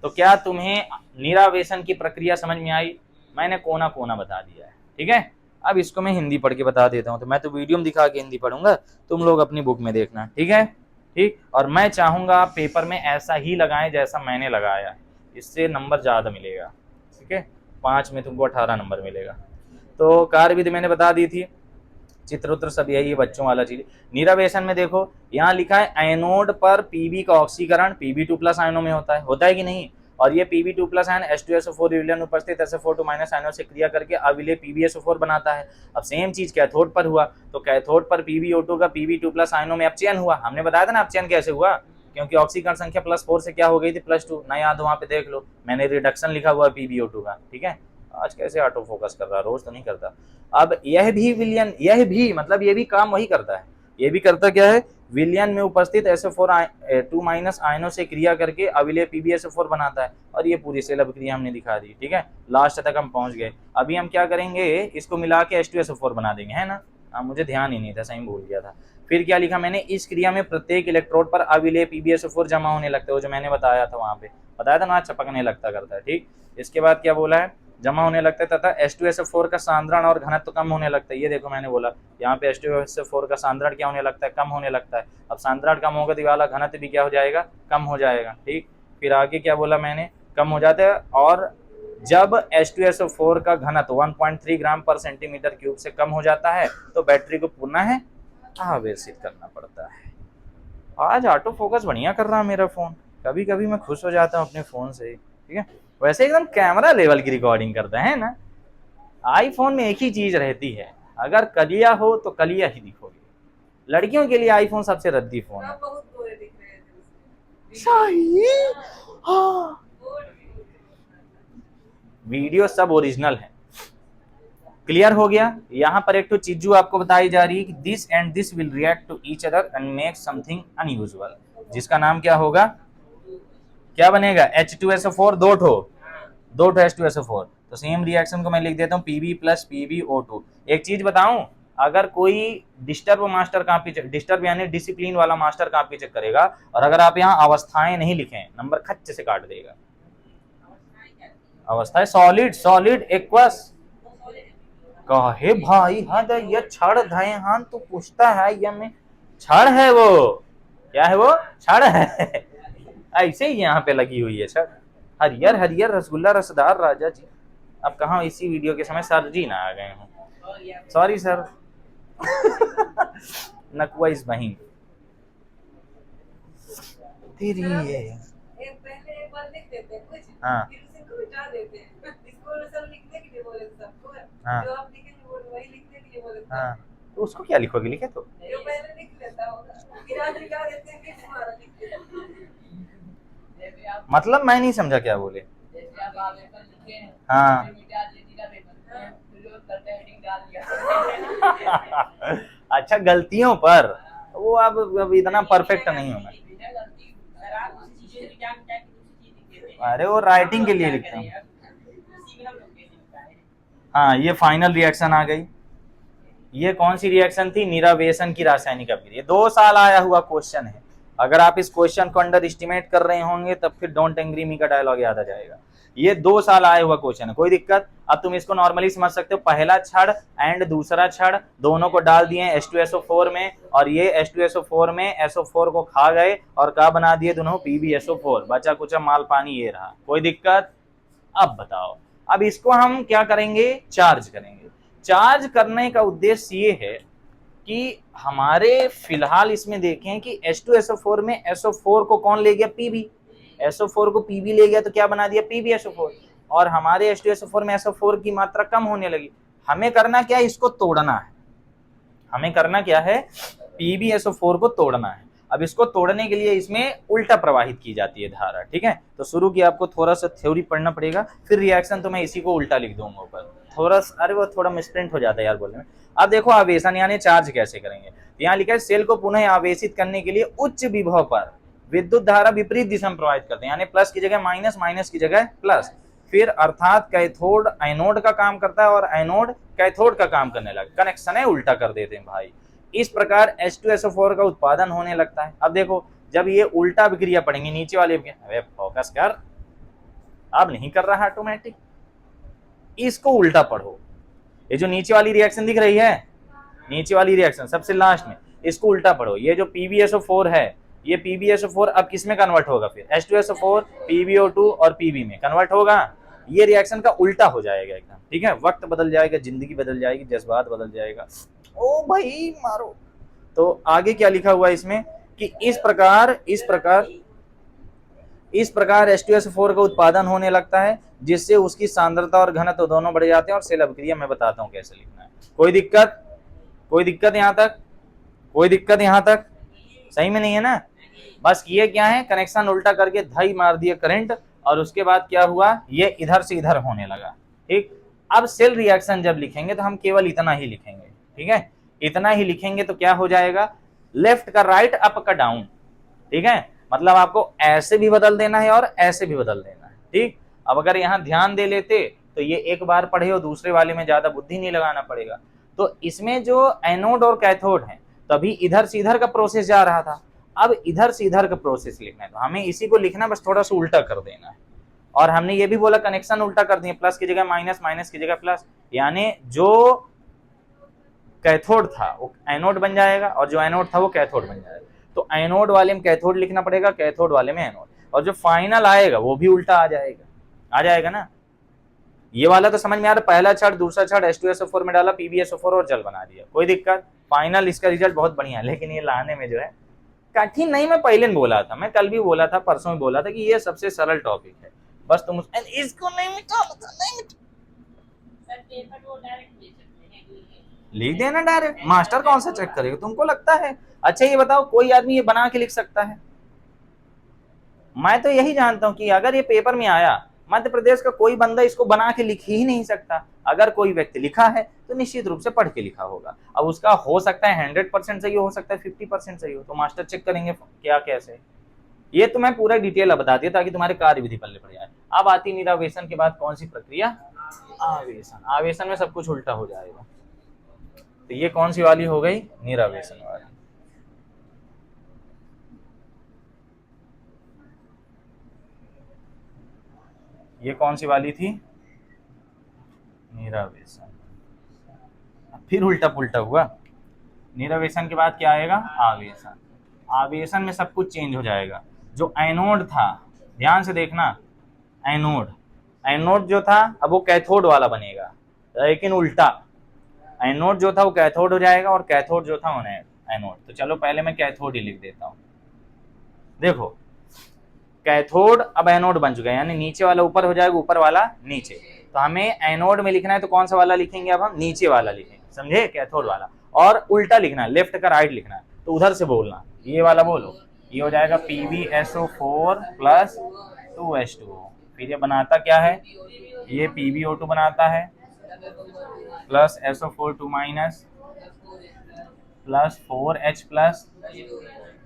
तो क्या तुम्हें निरावेशन की प्रक्रिया समझ में आई, मैंने कोना कोना बता दिया है, ठीक है। अब इसको मैं हिंदी पढ़ के बता देता हूँ, तो मैं तो वीडियो में दिखा के हिंदी पढ़ूंगा, तुम लोग अपनी बुक में देखना, ठीक है, ठीक। और मैं चाहूंगा आप पेपर में ऐसा ही लगाएं जैसा मैंने लगाया है, इससे नंबर ज्यादा मिलेगा, ठीक है। 5 में तुमको 18 नंबर मिलेगा। तो कार्यविधि मैंने बता दी थी, चित्र उत्र सब यही है, बच्चों वाला चीज। निरावेशन में देखो यहाँ लिखा है एनोड पर Pb का ऑक्सीकरण Pb2+ आयनों में होता है कि नहीं, और ये Pb2+ आयन H2SO4 विलयन उपस्थित SO4 2- आयनों से क्रिया करके अविलेय PbSO4 बनाता है। अब सेम चीज कैथोड पर हुआ, तो कैथोड पर PbO2 का Pb2+ आयनों में अपचयन हुआ। हमने बताया था ना अपचयन कैसे हुआ, क्योंकि ऑक्सीकरण संख्या +4 से क्या हो गई थी, +2। ना याद हो वहां पे देख लो, मैंने रिडक्शन लिखा हुआ PbO2 का, ठीक है। आज कैसे ऑटो फोकस कर रहा है, रोज तो नहीं करता। अब यह भी विलयन, यह भी मतलब ये भी काम वही करता है। ये भी करता क्या है, विलयन में उपस्थित SO4 2- आयनों से क्रिया करके अविलेय PbSO4 बनाता है। और ये पूरी सेल अभिक्रिया हमने दिखा दी, ठीक है, लास्ट तक हम पहुंच गए। अभी हम क्या करेंगे, इसको मिला के H2SO4 बना देंगे, है ना। मुझे ध्यान ही नहीं था, सही भूल गया था। फिर क्या लिखा मैंने, इस क्रिया में प्रत्येक इलेक्ट्रोड पर अविलेय PbSO4 जमा होने लगता है, वो जो मैंने बताया था वहां पे, बताया था ना, चपकने लगता करता है, ठीक। इसके बाद क्या बोला है, जमा होने लगता है तथा H2SO4 का सांद्रण और घनत्व कम होने लगता है। ये देखो मैंने बोला यहाँ पे H2SO4 का सांद्रण क्या होने लगता है, कम होने लगता है। अब सांद्रण कम होगा तो वाला घनत्व भी क्या हो जाएगा, कम हो जाएगा, ठीक। फिर आगे क्या बोला मैंने, कम हो जाता है। और जब H2SO4 का घनत्व 1.3 ग्राम पर सेंटीमीटर क्यूब से कम हो जाता है तो बैटरी को पुनः आवेशित करना पड़ता है। आज ऑटो फोकस बढ़िया कर रहा है मेरा फोन, कभी कभी मैं खुश हो जाता हूँ अपने फोन से, ठीक है। वैसे एकदम कैमरा लेवल की रिकॉर्डिंग करता है ना। आईफोन में एक ही चीज रहती है, अगर कलिया हो तो कलिया ही दिखोगे। लड़कियों के लिए आईफोन सबसे रद्दी फोन है। सही, हाँ। वीडियो सब ओरिजिनल है। क्लियर हो गया। यहाँ पर एक तो चीजू आपको बताई जा रही है कि this and this will react to each other and make something unusual, जिसका नाम क्या होगा, क्या बनेगा, H2SO4 दो ठो H2SO4। तो सेम रिएक्शन को मैं लिख देता हूँ Pb प्लस PbO2। एक चीज बताऊं, अगर कोई डिस्टर्ब मास्टर कॉपी, डिस्टर्ब यानी डिसिप्लिन वाला मास्टर कॉपी चेक करेगा, और अगर आप यहाँ अवस्थाएं नहीं लिखें, नंबर खच्चे से काट देगा। अवस्थाएं सॉलिड, सॉलिड एक्वस, कहे भाई हद, ये छड़ धय हान तो पूछता है, ये में छड़ है, वो क्या है, वो छड़ है। ऐसे ही यहाँ पे लगी हुई है छड़, हरियर हरियर रसगुल्ला रसदार राजा जी। अब कहाँ इसी वीडियो के समय सर जी ना आ गए हूँ, सॉरी सर। नकुआ इस बहिन तेरी है। हाँ हाँ हाँ, तो उसको क्या लिखोगे, लिखे तो मतलब मैं नहीं समझा क्या बोले। हाँ अच्छा, गलतियों पर, वो अब इतना परफेक्ट नहीं हूँ मैं। अरे वो राइटिंग के लिए लिखता हूँ। हाँ, ये फाइनल रिएक्शन आ गई। ये कौन सी रिएक्शन थी, निरावेशन की रासायनिक अभिक्रिया। 2 साल आया हुआ क्वेश्चन है। अगर आप इस क्वेश्चन को अंडर एस्टिमेट कर रहे होंगे तब फिर डोंट एंग्री मी का डायलॉग याद आ जाएगा। ये 2 साल आया हुआ क्वेश्चन है, कोई दिक्कत। अब तुम इसको नॉर्मली समझ सकते हो, पहला छड़ एंड दूसरा छड़ दोनों को डाल दिए H2SO4 में, और ये H2SO4 में SO4 को खा गए और क्या बना दिए दोनों, PbSO4। बचा कुचा माल पानी ये रहा, कोई दिक्कत। अब बताओ, अब इसको हम क्या करेंगे, चार्ज करेंगे। चार्ज करने का उद्देश्य ये है कि हमारे फिलहाल इसमें देखें कि H2SO4 में SO4 को कौन ले गया, Pb, SO4 को Pb ले गया तो क्या बना दिया, PbSO4। और हमारे H2SO4 में SO4 की मात्रा कम होने लगी। हमें करना क्या है, इसको तोड़ना है। हमें करना क्या है, PbSO4 को तोड़ना है। अब इसको तोड़ने के लिए इसमें उल्टा प्रवाहित की जाती है धारा, ठीक है। तो शुरू की आपको थोड़ा सा थ्योरी पढ़ना पड़ेगा, फिर रिएक्शन तो मैं इसी को उल्टा लिख दूंगा ऊपर थोड़ा, अरे वो थोड़ा मिसप्रिंट हो जाता है यार बोलने में। अब देखो आवेशन यानी चार्ज कैसे करेंगे। यहाँ लिखा है सेल को पुनः आवेशित करने के लिए उच्च विभव पर विद्युत धारा विपरीत दिशा में प्रवाहित करते हैं, यानी प्लस की जगह माइनस, माइनस की जगह प्लस। फिर अर्थात कैथोड एनोड का काम करता है और एनोड कैथोड का काम करने लगा, कनेक्शन है उल्टा कर देते हैं भाई। इस प्रकार H2SO4 का उत्पादन होने लगता है। अब देखो जब ये उल्टा विक्रिया पढ़ेंगे, नीचे वाले अबे फोकस कर, अब नहीं कर रहा ऑटोमेटिक, इसको उल्टा पढ़ो। ये जो नीचे वाली रिएक्शन दिख रही है, नीचे वाली रिएक्शन सबसे लास्ट में, इसको उल्टा पढ़ो। ये जो PbSO4 है, ये PbSO4 अब किस में कन्वर्ट होगा, फिर H2SO4 PbO2 और Pb में कन्वर्ट होगा। ये रिएक्शन का उल्टा हो जाएगा एकदम, ठीक है। वक्त बदल जाएगा, जिंदगी बदल जाएगी, जज्बात बदल जाएगा। ओ भाई मारो। तो आगे क्या लिखा हुआ है इसमें कि इस प्रकार H2SO4 का उत्पादन होने लगता है, जिससे उसकी सांद्रता और घनत्व दोनों बढ़ जाते हैं। और सेल अभिक्रिया मैं बताता हूँ कैसे लिखना है। कोई दिक्कत, कोई दिक्कत यहाँ तक, कोई दिक्कत यहाँ तक, सही में नहीं है ना। बस ये क्या है, कनेक्शन उल्टा करके धाई मार दिया करंट, और उसके बाद क्या हुआ, ये इधर से इधर होने लगा, ठीक। अब सेल रिएक्शन जब लिखेंगे तो हम केवल इतना ही लिखेंगे, ठीक है, इतना ही लिखेंगे तो क्या हो जाएगा, लेफ्ट का राइट, अप का डाउन, ठीक है, मतलब आपको ऐसे भी बदल देना है और ऐसे भी बदल देना है, ठीक। अब अगर यहाँ ध्यान दे लेते तो ये एक बार पढ़े और दूसरे वाले में ज्यादा बुद्धि नहीं लगाना पड़ेगा। तो इसमें जो एनोड और कैथोड है, तभी इधर से इधर का प्रोसेस जा रहा था, अब इधर से इधर का प्रोसेस लिखना है, तो हमें इसी को लिखना, बस थोड़ा सा उल्टा कर देना है। और हमने ये भी बोला कनेक्शन उल्टा कर दिए, प्लस की जगह माइनस, माइनस की जगह प्लस, यानी जो कैथोड था वो एनोड बन जाएगा और जो एनोड था वो कैथोड बन जाएगा। तो एनोड वाले में कैथोड लिखना पड़ेगा, कैथोड वाले में एनोड, और जो फाइनल आएगा वो भी उल्टा आ जाएगा ना। ये वाला तो समझ में आ रहा, पहला छड़ दूसरा छड़ H2SO4 में डाला, PbSO4 और जल बना दिया, कोई दिक्कत, फाइनल इसका रिजल्ट बहुत बढ़िया है। लेकिन ये लाने में जो है कठिन नहीं, मैं पहले बोला था, मैं कल भी बोला था, परसों भी बोला था कि ये सबसे सरल टॉपिक है, बस तुम इसको नहीं लिख देना डायरेक्ट, मास्टर कौन सा चेक करेगा, तुमको लगता है। अच्छा ये बताओ, कोई आदमी ये बना के लिख सकता है? मैं तो यही जानता हूं कि अगर ये पेपर में आया, मध्य प्रदेश का कोई बंदा इसको बना के लिख ही नहीं सकता। अगर कोई व्यक्ति लिखा है तो निश्चित रूप से पढ़ के लिखा होगा। अब उसका हो सकता है 100% सही हो सकता है 50% सही हो, तो मास्टर चेक करेंगे क्या कैसे। ये तो मैं पूरा डिटेल बता दिया ताकि तुम्हारे कार्य विधि पल्ले पड़ जाए। अब आती निरावेशन के बाद कौन सी प्रक्रिया, आवेशन। आवेशन में सब कुछ उल्टा हो जाएगा। तो ये कौन सी वाली हो गई, निरावेशन वाली। ये कौन सी वाली थी, निरावेशन। फिर उल्टा पुल्टा हुआ। निरावेशन के बाद क्या आएगा, आवेशन। आवेशन में सब कुछ चेंज हो जाएगा। जो एनोड था, ध्यान से देखना, एनोड जो था अब वो कैथोड वाला बनेगा, लेकिन उल्टा। एनोड जो था वो कैथोड हो जाएगा और कैथोड जो था एनोड। तो चलो पहले मैं कैथोड ही लिख देता हूं। देखो कैथोड अब एनोड बन चुका है, यानी नीचे वाला ऊपर हो जाएगा, ऊपर वाला नीचे। तो हमें एनोड में लिखना है तो कौन सा वाला लिखेंगे, अब हम नीचे वाला लिखेंगे, समझे, कैथोड वाला। और उल्टा लिखना है, लेफ्ट का राइट लिखना है। तो उधर से बोलना, ये वाला बोलो, ये हो जाएगा PbSO4 प्लस 2H2O। फिर ये बनाता क्या है, ये PbO2 बनाता है plus SO4 2 minus plus 4H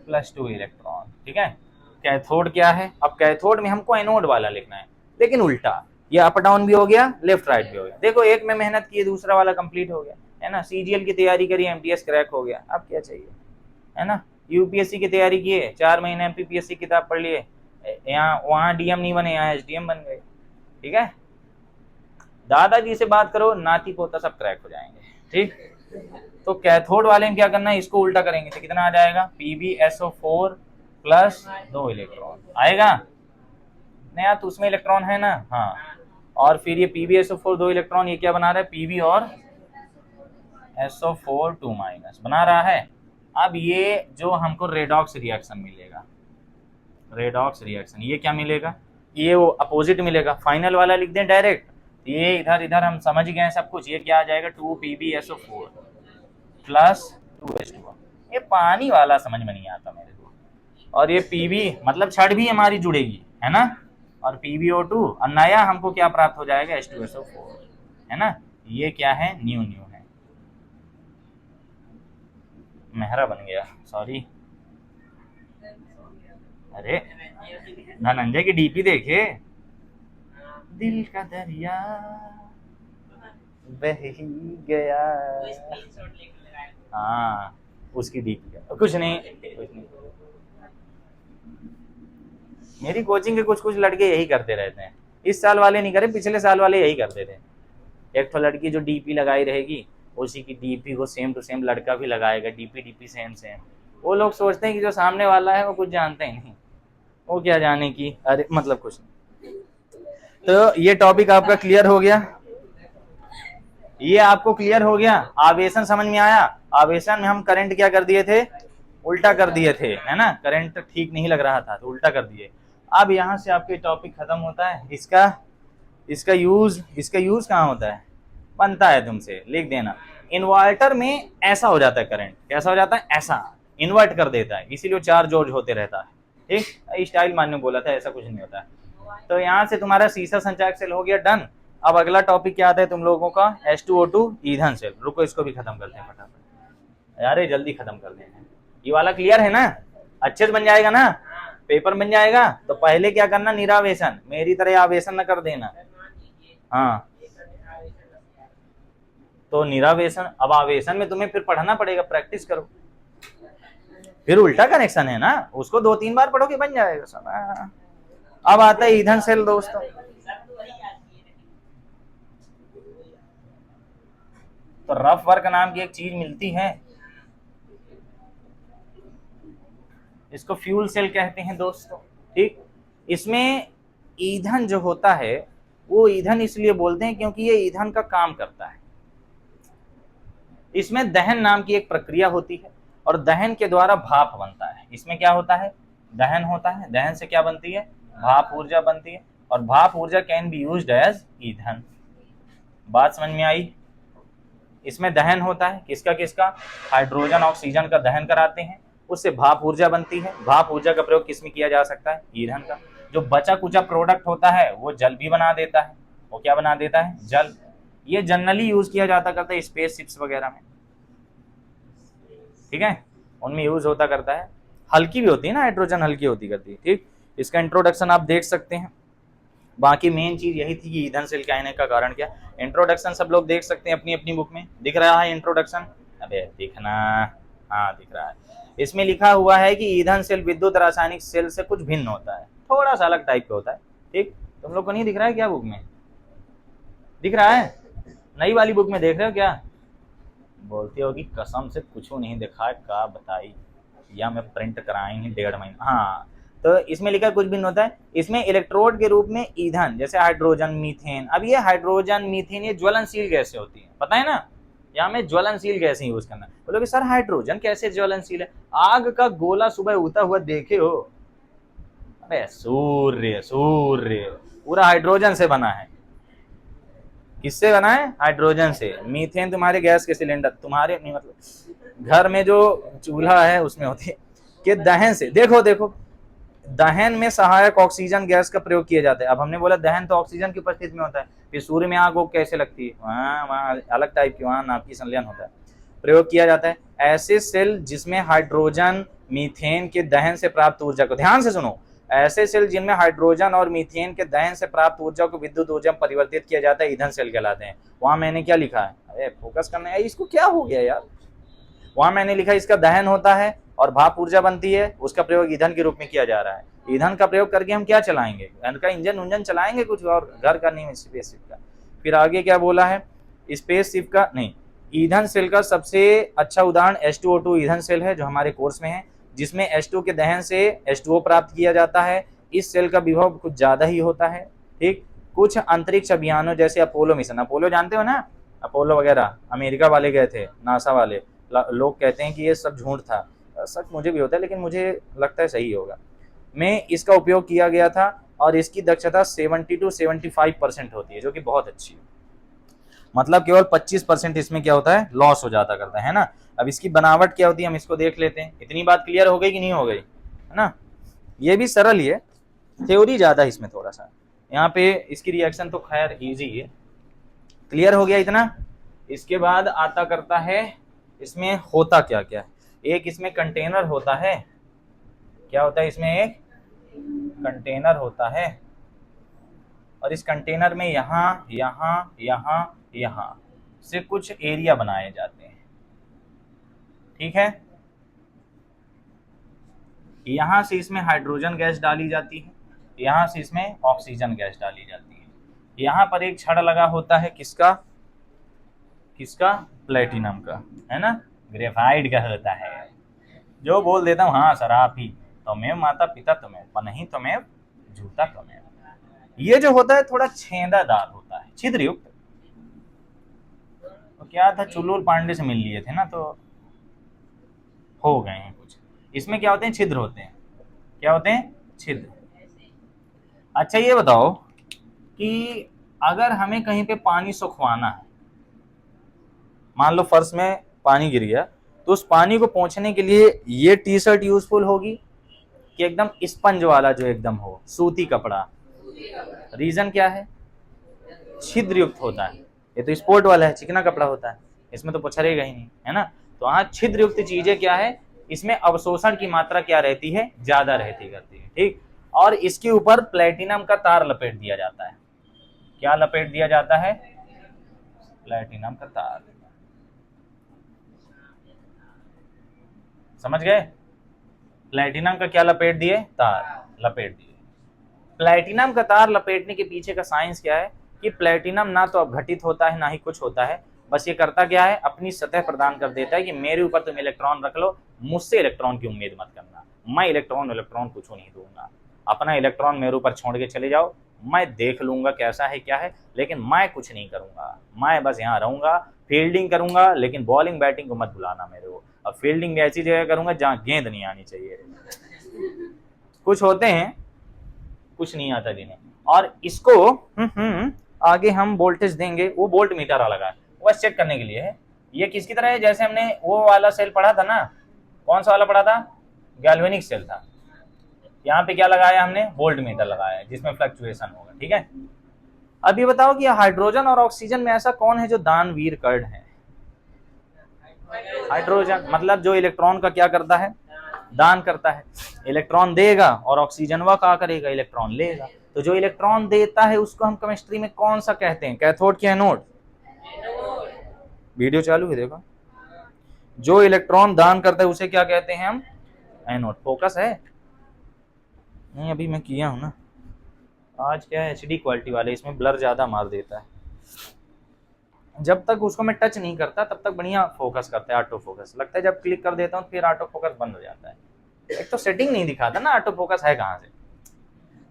plus 2 electron, ठीक है। कैथोड क्या है, अब कैथोड में हमको एनोड वाला लिखना है, लेकिन उल्टा। ये अप डाउन भी हो गया, लेफ्ट राइट भी हो गया। देखो एक में मेहनत की, दूसरा वाला कंप्लीट हो गया, है ना। CGL की तैयारी करी, MTS क्रैक हो गया, अब क्या चाहिए, है ना। UPSC की तैयारी किए, 4 महीने MPPSC किताब पढ़ लिए, यहाँ वहाँ DM नहीं बने, यहाँ SDM बन गए, ठीक है। दादाजी से बात करो, नाती पोता सब क्रैक हो जाएंगे, ठीक। तो कैथोड वाले में क्या करना है, इसको उल्टा करेंगे तो कितना आ जाएगा, PbSO4 प्लस 2 इलेक्ट्रॉन आएगा। नया तो उसमें इलेक्ट्रॉन है ना, हाँ। और फिर ये PbSO4 2 इलेक्ट्रॉन, ये क्या बना रहा है, Pb और SO4 2 माइनस बना रहा है। अब ये जो हमको रेडॉक्स रिएक्शन मिलेगा, रेडॉक्स रिएक्शन, ये क्या मिलेगा, ये वो अपोजिट मिलेगा। फाइनल वाला लिख दें डायरेक्ट, ये इधर इधर हम समझ गए सब कुछ। ये क्या आ जाएगा, 2PbSO4 प्लस 2H2O। ये पानी वाला समझ में नहीं आता मेरे को। और ये Pb मतलब छड़ भी हमारी जुड़ेगी, है ना, और PbO2, और नया हमको क्या प्राप्त हो जाएगा, H2SO4, है ना। ये क्या है, न्यू है। मेहरा बन गया, सॉरी। अरे धनंजय की DP देखे, दिल का दरिया बह ही गया, हाँ उसकी DP। कुछ नहीं। मेरी कोचिंग के कुछ लड़के यही करते रहते हैं। इस साल वाले नहीं करे, पिछले साल वाले यही करते थे। एक तो लड़की जो DP लगाई रहेगी, उसी की DP को सेम टू सेम लड़का भी लगाएगा, DP सेम। वो लोग सोचते हैं कि जो सामने वाला है वो कुछ जानते ही नहीं, वो क्या जाने की, अरे मतलब कुछ नहीं। तो ये टॉपिक आपका क्लियर हो गया, ये आपको क्लियर हो गया। आवेशन समझ में आया। आवेशन में हम करंट क्या कर दिए थे, उल्टा कर दिए थे, है ना। करंट ठीक नहीं लग रहा था तो उल्टा कर दिए। अब यहाँ से आपके टॉपिक खत्म होता है। इसका यूज कहाँ होता है, बनता है, तुमसे लिख देना। इन्वर्टर में ऐसा हो जाता है, करंट कैसा हो जाता है, ऐसा इन्वर्ट कर देता है, इसीलिए चार्ज होते रहता है, ठीक। स्टाइल मानने बोला था, ऐसा कुछ नहीं होता है। तो यहाँ से तुम्हारा सीसा संचायक सेल हो गया डन। अब अगला टॉपिक क्या आता है तुम लोगों का, H2O2 ईंधन सेल। रुको इसको भी खत्म करते हैं फटाफट यार, ये जल्दी खत्म कर देंगे। ये वाला क्लियर है ना, अच्छे से बन जाएगा ना, पेपर बन जाएगा। तो पहले क्या करना, निरावेशन, मेरी तरह आवेशन न कर देना। हाँ तो निरावेशन, अब आवेशन में तुम्हें फिर पढ़ना पड़ेगा, प्रैक्टिस करो। फिर उल्टा कनेक्शन है ना, उसको 2-3 बार पढ़ोगे बन जाएगा सब। अब आता है ईंधन सेल दोस्तों। तो रफ वर्क नाम की एक चीज मिलती है, इसको फ्यूल सेल कहते हैं दोस्तों। ठीक, इसमें ईंधन जो होता है वो ईंधन इसलिए बोलते हैं क्योंकि ये ईंधन का काम करता है। इसमें दहन नाम की एक प्रक्रिया होती है और दहन के द्वारा भाप बनता है। इसमें क्या होता है, दहन होता है, दहन से क्या बनती है, भाप ऊर्जा बनती है, और भाप ऊर्जा कैन बी यूज्ड एज ईंधन। बात समझ में आई। इसमें दहन होता है, किसका किसका, हाइड्रोजन ऑक्सीजन का दहन कराते हैं, उससे भाप ऊर्जा बनती है। भाप ऊर्जा का प्रयोग किस में किया जा सकता है, ईंधन का। जो बचा कुचा प्रोडक्ट होता है वो जल भी बना देता है। वो क्या बना देता है, जल। ये जनरली यूज किया जाता करता है स्पेस शिप्स वगैरह में, ठीक है, उनमें यूज होता करता है। हल्की भी होती है ना, हाइड्रोजन हल्की होती करती है। ठीक, इसका इंट्रोडक्शन आप देख सकते हैं। बाकी मेन चीज यही थी कि ईंधन सेल कहने का कारण क्या। इंट्रोडक्शन सब लोग देख सकते हैं अपनी अपनी बुक में, दिख रहा है इंट्रोडक्शन, अबे दिखना, हाँ दिख रहा है। इसमें लिखा हुआ है कि ईंधन सेल विद्युत रासायनिक सेल से कुछ भिन्न होता है, थोड़ा सा अलग टाइप का होता है। ठीक, तुम लोग को नहीं दिख रहा है क्या बुक में, दिख रहा है, नई वाली बुक में देख रहे हो क्या, बोलती होगी कसम से कुछ नहीं दिखा है, का बताई, या मैं प्रिंट कराएंगे 1.5 महीना। हाँ, तो इसमें लिखा कुछ भी नहीं होता है। इसमें इलेक्ट्रोड के रूप में ईंधन, जैसे हाइड्रोजन, मीथेन। अब ये हाइड्रोजन मीथेन ये ज्वलनशील गैसें होती है, पता है ना, यहाँ में ज्वलनशील गैसें यूज करना। बोलोगे सर हाइड्रोजन कैसे ज्वलनशील है, आग का गोला सुबह उगता हुआ देखे हो, अबे सूर्य, सूर्य पूरा हाइड्रोजन से बना है। किससे बना है, हाइड्रोजन से। मीथेन तुम्हारे गैस के सिलेंडर, तुम्हारे नहीं मतलब घर में जो चूल्हा है उसमें होती है, कि दहन से, देखो देखो दहन में सहायक ऑक्सीजन गैस का प्रयोग किया जाता है। अब हमने बोला दहन तो ऑक्सीजन की उपस्थिति में होता है, फिर सूर्य में आग कैसे लगती है, वहाँ अलग टाइप की, वहाँ नाभिकीय संलयन होता है, प्रयोग किया जाता है। ऐसे सेल जिसमें हाइड्रोजन मीथेन के दहन से प्राप्त ऊर्जा को, ध्यान से सुनो, ऐसे सेल जिनमें हाइड्रोजन और मीथेन के दहन से प्राप्त ऊर्जा को विद्युत ऊर्जा में परिवर्तित किया जाता है, ईंधन सेल कहलाते हैं। वहां मैंने क्या लिखा है, अरे फोकस करना है, इसको क्या हो गया यार। वहां मैंने लिखा इसका दहन होता है और भाप ऊर्जा बनती है, उसका प्रयोग ईंधन के रूप में किया जा रहा है। ईंधन का प्रयोग करके हम क्या चलाएंगे, का इंजन उंजन चलाएंगे कुछ, और घर का नहीं, स्पेसशिप का। फिर आगे क्या बोला है, स्पेसशिप का नहीं, ईंधन सेल का सबसे अच्छा उदाहरण H2O2 ईंधन सेल है जो हमारे कोर्स में है, जिसमें H2 के दहन से H2O प्राप्त किया जाता है। इस सेल का विभव कुछ ज्यादा ही होता है। ठीक, कुछ अंतरिक्ष अभियानों जैसे अपोलो मिशन, अपोलो जानते हो ना, अपोलो वगैरह अमेरिका वाले गए थे, नासा वाले, लोग कहते हैं कि ये सब झूठ था, सच मुझे भी होता है लेकिन मुझे लगता है सही होगा, में इसका उपयोग किया गया था और इसकी दक्षता 70 to 75% होती है, जो कि बहुत अच्छी है। मतलब केवल 25% इसमें क्या होता है, लॉस हो जाता करता है ना। अब इसकी बनावट क्या होती है हम इसको देख लेते हैं। इतनी बात क्लियर हो गई कि नहीं हो गई, है ना। ये भी सरल ही है, थ्योरी ज्यादा है इसमें थोड़ा सा। यहाँ पे इसकी रिएक्शन तो खैर इजी है, क्लियर हो गया इतना। इसके बाद आता करता है इसमें होता क्या क्या है। एक इसमें कंटेनर होता है, क्या होता है इसमें, एक कंटेनर होता है और इस कंटेनर में यहाँ यहाँ यहाँ यहाँ से कुछ एरिया बनाए जाते हैं, ठीक है। यहां से इसमें हाइड्रोजन गैस डाली जाती है, यहां से इसमें ऑक्सीजन गैस डाली जाती है। यहां पर एक छड़ लगा होता है, किसका, किसका, प्लेटिनम का, है ना, ग्रेफाइट का होता है। जो बोल देता हूँ हाँ सर आप ही, तुम्हें माता पिता तुम्हें, नहीं तुम्हें जूता तुम्हें। ये जो होता है थोड़ा छेदादार होता है, छिद्रयुक्त। तो क्या था, चुल्लुल पांडे से मिल लिए थे ना, तो हो गए हैं कुछ। इसमें क्या होते हैं, छिद्र होते हैं। क्या होते हैं, छिद्र। अच्छा ये बताओ कि अगर हमें कहीं पे पानी सुखवाना है, मान लो फर्श में पानी गिर गया, तो उस पानी को पोंछने के लिए ये टी शर्ट यूजफुल होगी कि एकदम स्पंज वाला जो एकदम हो, सूती कपड़ा। रीजन क्या है, छिद्र युक्त होता है। ये तो स्पोर्ट वाला है, चिकना कपड़ा होता है, इसमें तो पछड़ेगा ही नहीं, है ना। तो वहाँ छिद्र युक्त चीजें क्या है, इसमें अवशोषण की मात्रा क्या रहती है, ज्यादा रहती करती है, ठीक। और इसके ऊपर प्लेटिनम का तार लपेट दिया जाता है। क्या लपेट दिया जाता है, प्लेटिनम का तार। समझ गए, प्लेटिनम का क्या लपेट दिए, तार लपेट दिए। प्लेटिनम का तार लपेटने के पीछे का साइंस क्या है कि प्लेटिनम ना तो अपघटित होता है ना ही कुछ होता है, बस ये करता क्या है, अपनी सतह प्रदान कर देता है कि मेरे ऊपर तुम इलेक्ट्रॉन रख लो, मुझसे इलेक्ट्रॉन की उम्मीद मत करना, मैं इलेक्ट्रॉन कुछ नहीं दूंगा, अपना इलेक्ट्रॉन मेरे ऊपर छोड़ के चले जाओ, मैं देख लूंगा कैसा है क्या है, लेकिन मैं कुछ नहीं करूंगा, मैं बस यहाँ रहूंगा, फील्डिंग करूंगा, लेकिन बॉलिंग बैटिंग को मत बुलाना मेरे को। अब फील्डिंग भी ऐसी जगह करूंगा जहाँ गेंद नहीं आनी चाहिए। कुछ होते हैं कुछ नहीं आता जिन्हें। और इसको आगे हम वोल्टेज देंगे, वो वोल्ट मीटर वाला है, बस चेक करने के लिए है। ये किसकी तरह है, जैसे हमने वो वाला सेल पढ़ा था ना, कौन सा वाला पढ़ा था, गैल्वेनिक सेल था। यहाँ पे क्या लगाया हमने, वोल्ट मीटर लगाया जिसमें फ्लक्चुएशन होगा, ठीक है। अब ये बताओ कि हाइड्रोजन और ऑक्सीजन में ऐसा कौन है जो दानवीर कण है। हाइड्रोजन मतलब जो इलेक्ट्रॉन का क्या करता है, दान करता है। इलेक्ट्रॉन देगा और ऑक्सीजन वह क्या करेगा, इलेक्ट्रॉन लेगा। तो जो इलेक्ट्रॉन देता है उसको हम केमिस्ट्री में कौन सा कहते हैं, कैथोड की एनोड। वीडियो चालू है देखो। जो इलेक्ट्रॉन दान करता है उसे क्या कहते हैं हम, एनोड। फोकस है नहीं, अभी मैं किया हूं ना, आज क्या है HD क्वालिटी वाले, इसमें ब्लर ज्यादा मार देता है। जब तक उसको मैं टच नहीं करता तब तक बढ़िया फोकस करता है, ऑटो फोकस। लगता है जब क्लिक कर देता हूँ फिर ऑटो फोकस बंद हो जाता है। एक तो सेटिंग नहीं दिखाता ना ऑटो फोकस है कहाँ से।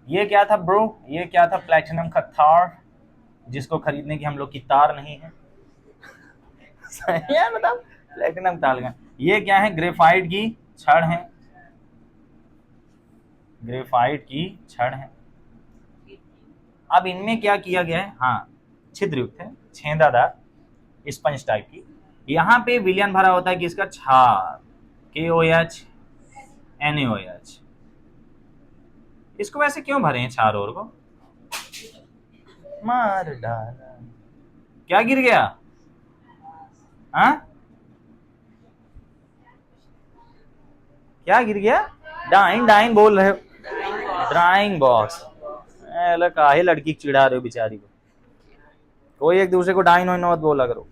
ये क्या था ब्रो, ये क्या था, प्लैटिनम का तार, जिसको खरीदने की हम लोग की तार नहीं है। सही है, मतलब प्लैटिनम तार का। ये क्या है, ग्रेफाइट की छड़ है, ग्रेफाइट की छड़ है। अब इनमें क्या किया गया है, हाँ छिद्रयुक्त है, छेदादार स्पंज टाइप की। यहाँ पे विलयन भरा होता है किसका, क्षार, KOH NaOH। इसको वैसे क्यों भरे हैं क्षार और को, मार डाला। क्या गिर गया, हाँ क्या गिर गया, डाइन डाइन बोल रहे हो, ड्राइंग बॉक्स। काहे लड़की चिढ़ा रहे हो बेचारी को, कोई एक दूसरे को डाइन वाइन मत बोला करो।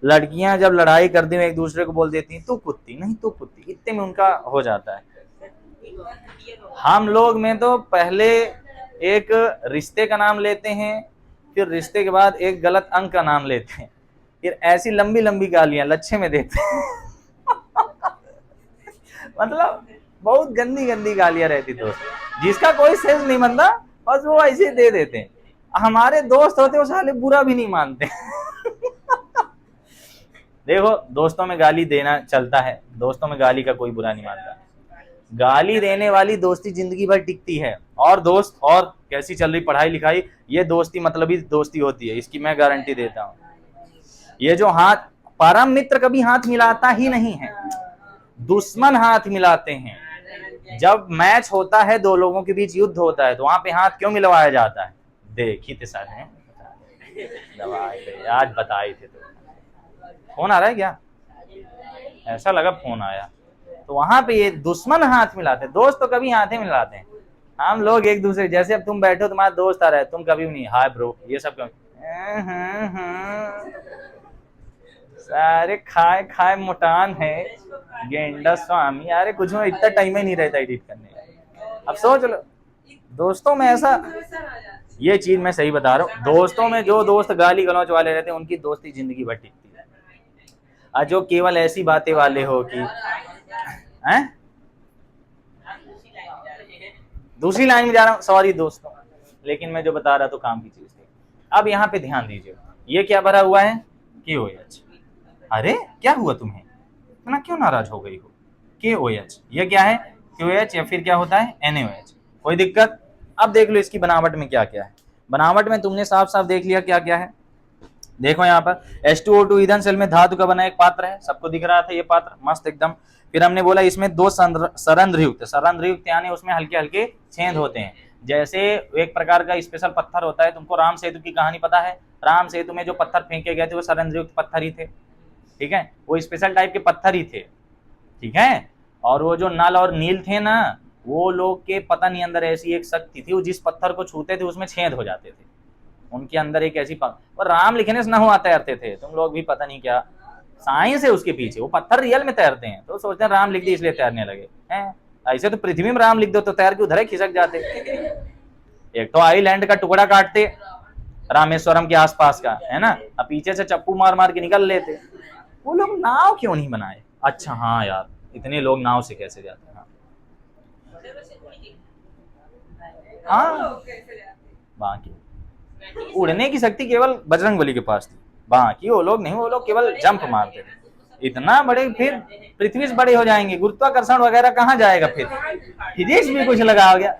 लड़कियां जब लड़ाई करती हैं एक दूसरे को बोल देती हैं तू कुत्ती, नहीं तू कुत्ती, इतने में उनका हो जाता है। हम लोग में तो पहले एक रिश्ते का नाम लेते हैं, फिर रिश्ते के बाद एक गलत अंक का नाम लेते हैं, फिर ऐसी लंबी लंबी गालियां लच्छे में देते हैं। मतलब बहुत गंदी गंदी गालियां रहती दोस्त, जिसका कोई सेंस नहीं बनता, बस वो ऐसे दे देते हैं। हमारे दोस्त होते वो साले बुरा भी नहीं मानते। देखो दोस्तों में गाली देना चलता है, दोस्तों में गाली का कोई बुरा नहीं मानता। गाली देने वाली दोस्ती जिंदगी भर टिकती है। और दोस्त, और कैसी चल रही पढ़ाई लिखाई, ये दोस्ती मतलबी दोस्ती होती है, इसकी मैं गारंटी देता हूँ। ये जो हाथ, परम मित्र कभी हाथ मिलाता ही नहीं है, दुश्मन हाथ मिलाते हैं। जब मैच होता है, दो लोगों के बीच युद्ध होता है, तो वहां पे हाथ क्यों मिलवाया जाता है, देखी थे सर हैं आज बताए थे। तो फोन आ रहा है क्या, ऐसा लगा फोन आया। तो वहां पे ये दुश्मन हाथ मिलाते हैं, दोस्त तो कभी हाथ ही मिलाते हैं। हम लोग एक दूसरे, जैसे अब तुम बैठो तुम्हारा दोस्त आ रहा है, तुम कभी भी नहीं हाय ब्रो ये सब क्यों, सारे खाए खाए मोटान है गेंडा स्वामी। अरे कुछ में इतना टाइम ही नहीं रहता एडिट करने का। अब सोच लो दोस्तों में ऐसा, ये चीज मैं सही बता रहा हूँ, दोस्तों में जो दोस्त गाली गलौच वाले रहते हैं उनकी दोस्ती जिंदगी भर टिकती है। और जो केवल ऐसी बातें वाले हो कि हैं, दूसरी लाइन में जा रहा हूँ, सॉरी दोस्तों, लेकिन मैं जो बता रहा तो काम की चीज थी। अब यहाँ पे ध्यान दीजिए, ये क्या भरा हुआ है, KOH। अरे क्या हुआ तुम्हें, इतना क्यों नाराज हो गई हो, KOH। ये क्या है, KOH या फिर क्या होता है, NaOH। कोई दिक्कत। अब देख लो इसकी बनावट में क्या क्या है। बनावट में तुमने साफ साफ देख लिया क्या क्या है। देखो यहाँ पर H2O2 ईंधन सेल में धातु का बना एक पात्र है, सबको दिख रहा था ये पात्र मस्त एकदम। फिर हमने बोला इसमें दो सरंध्रयुक्त, सरंध्रयुक्त यानी उसमें हल्के हल्के छेद होते हैं। जैसे एक प्रकार का स्पेशल पत्थर होता है, तुमको राम सेतु की कहानी पता है, राम सेतु में जो पत्थर फेंके गए थे वो सरंजुक्त पत्थर ही थे, ठीक है, वो स्पेशल टाइप के पत्थर ही थे, ठीक है। और वो जो नल और नील थे ना, वो लोग के पता नहीं अंदर ऐसी एक शक्ति थी, वो जिस पत्थर को छूते थे उसमें छेद हो जाते थे, उनके अंदर एक ऐसी और राम लिखने से न हुआ तैरते थे, तुम लोग भी पता नहीं क्या साइंस है उसके पीछे, वो पत्थर रियल में तैरते हैं, तो सोचते हैं राम लिख दी इसलिए तैरने लगे हैं। ऐसे तो पृथ्वी में राम लिख दो तो तैर के उधर ही खिसक जाते। एक तो आइलैंड का टुकड़ा काटते रामेश्वरम के आसपास का, है ना, अब पीछे से चप्पू मार मार के निकल लेते। वो लोग नाव क्यों नहीं बनाए? अच्छा हाँ यार, इतने लोग नाव से कैसे जाते हैं? हाँ, बाकी उड़ने की शक्ति केवल बजरंगबली के पास थी, बाकी वो लोग नहीं, वो लोग केवल जंप मारते थे। इतना बड़े, फिर पृथ्वी से बड़े हो जाएंगे, गुरुत्वाकर्षण वगैरह कहाँ जाएगा, फिर फिजिक्स भी कुछ लगा गया।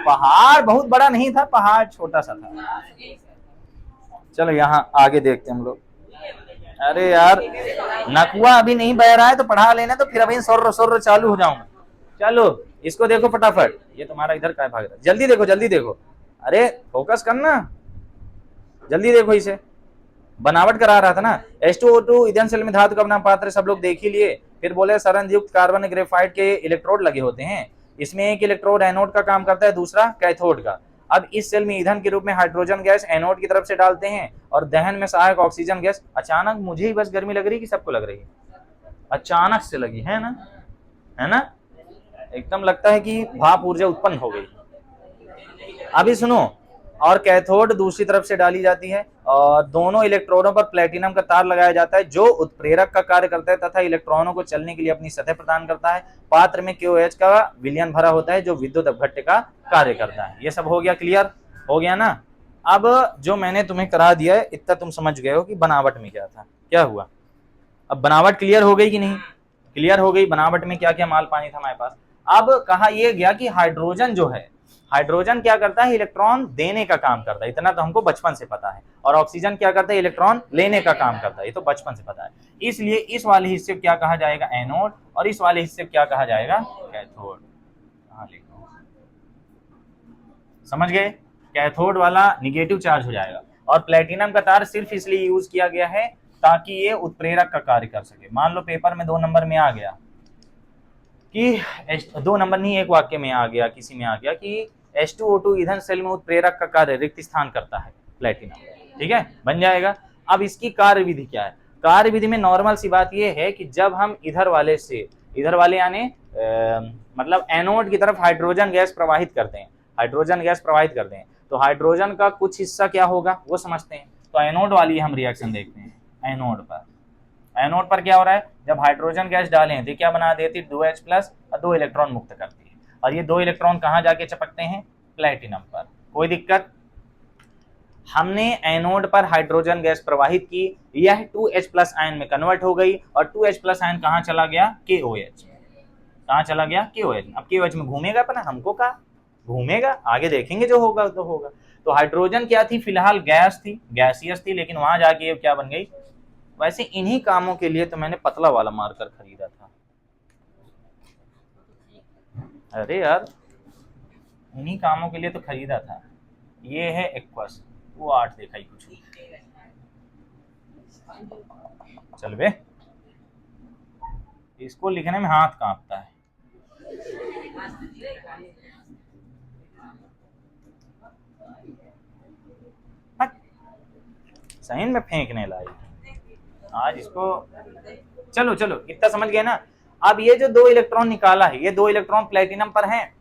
पहाड़ बहुत बड़ा नहीं था, पहाड़ छोटा सा था। चलो यहाँ आगे देखते हम लोग। अरे यार नकुआ अभी नहीं बह रहा है तो पढ़ा लेना, तो फिर अभी सोर्र सोर्र चालू हो जाऊंगा। चलो इसको देखो फटाफट, ये तुम्हारा इधर क्या भाग रहा है, जल्दी देखो जल्दी देखो, अरे फोकस करना, जल्दी देखो इसे। बनावट करा रहा था ना, H2O2 ईंधन सेल में धातु का अपना पात्र सब लोग देख ही लिए। फिर बोले सरंयुक्त कार्बन ग्रेफाइट के इलेक्ट्रोड लगे होते हैं, इसमें एक इलेक्ट्रोड एनोड का काम करता है, दूसरा कैथोड का। अब इस सेल में ईंधन के रूप में हाइड्रोजन गैस एनोड की तरफ से डालते हैं और दहन में सहायक ऑक्सीजन गैस। अचानक मुझे ही बस गर्मी लग रही कि सबको लग रही है? अचानक से लगी है ना, है ना, एकदम लगता है कि भाप ऊर्जा उत्पन्न हो गई। अभी सुनो, और कैथोड दूसरी तरफ से डाली जाती है और दोनों इलेक्ट्रोडों पर प्लेटिनम का तार लगाया जाता है जो उत्प्रेरक का कार्य करता है तथा इलेक्ट्रॉनों को चलने के लिए अपनी सतह प्रदान करता है। पात्र में KOH का विलयन भरा होता है जो विद्युत अपघट्य का कार्य करता है। ये सब हो गया, क्लियर हो गया ना? अब जो मैंने तुम्हें करा दिया है इतना तुम समझ गए हो कि बनावट में क्या था, क्या हुआ। अब बनावट क्लियर हो गई कि नहीं? क्लियर हो गई, बनावट में क्या क्या माल पानी था हमारे पास। अब कहा यह गया कि हाइड्रोजन जो है, हाइड्रोजन क्या करता है, इलेक्ट्रॉन देने का काम करता है, इतना तो हमको बचपन से पता है। और ऑक्सीजन क्या करता है, इलेक्ट्रॉन लेने का काम करता है, ये तो बचपन से पता है। इसलिए इस वाले हिस्से क्या कहा जाएगा, एनोड, और इस वाले हिस्से क्या कहा जाएगा, कैथोड। कहां लिखो, समझ गए? कैथोड वाला निगेटिव चार्ज हो जाएगा। और प्लेटिनम का तार सिर्फ इसलिए यूज किया गया है ताकि ये उत्प्रेरक का कार्य कर सके। मान लो पेपर में 2 नंबर में आ गया कि 2 नंबर नहीं, एक वाक्य में आ गया, किसी में आ गया कि H2O2 ईंधन सेल में उत्प्रेरक का कार्य रिक्त स्थान करता है प्लेटिनम, ठीक है, बन जाएगा। अब इसकी कार्य विधि क्या है? कार्य विधि में नॉर्मल सी बात यह है कि जब हम इधर वाले से, इधर वाले यानी मतलब एनोड की तरफ हाइड्रोजन गैस प्रवाहित करते हैं, हाइड्रोजन गैस प्रवाहित करते हैं, तो हाइड्रोजन का कुछ हिस्सा क्या होगा वो समझते हैं। तो एनोड वाली हम रिएक्शन देखते हैं। एनोड पर क्या हो रहा है, जब हाइड्रोजन गैस डालें तो क्या बना देती है, 2H+ और 2 इलेक्ट्रॉन मुक्त करती है। और ये 2 इलेक्ट्रॉन कहाँ जाके चिपकते हैं, प्लेटिनम पर। कोई दिक्कत? हमने एनोड पर हाइड्रोजन गैस प्रवाहित की, यह 2H+ आयन में कन्वर्ट हो गई और 2H+ आयन कहाँ चला गया, KOH में। कहाँ चला गया, KOH में। अब KOH में घूमेगा पर हमको कहा घूमेगा, आगे देखेंगे जो होगा तो होगा। तो हाइड्रोजन क्या थी, फिलहाल गैस थी, गैसियस थी, लेकिन वहां जाके ये क्या बन गई। वैसे इन्हीं कामों के लिए तो मैंने पतला वाला मार्कर खरीदा था। अरे यार इन्हीं कामों के लिए तो खरीदा था। ये है एक्वस, वो 8 देखा ही कुछ। चल बे, इसको लिखने में हाथ कांपता है। सही में फेंकने लाई आज इसको। चलो चलो इतना समझ गए ना। अब ये जो 2 इलेक्ट्रॉन निकाला है, ये 2 इलेक्ट्रॉन प्लेटिनम पर हैं।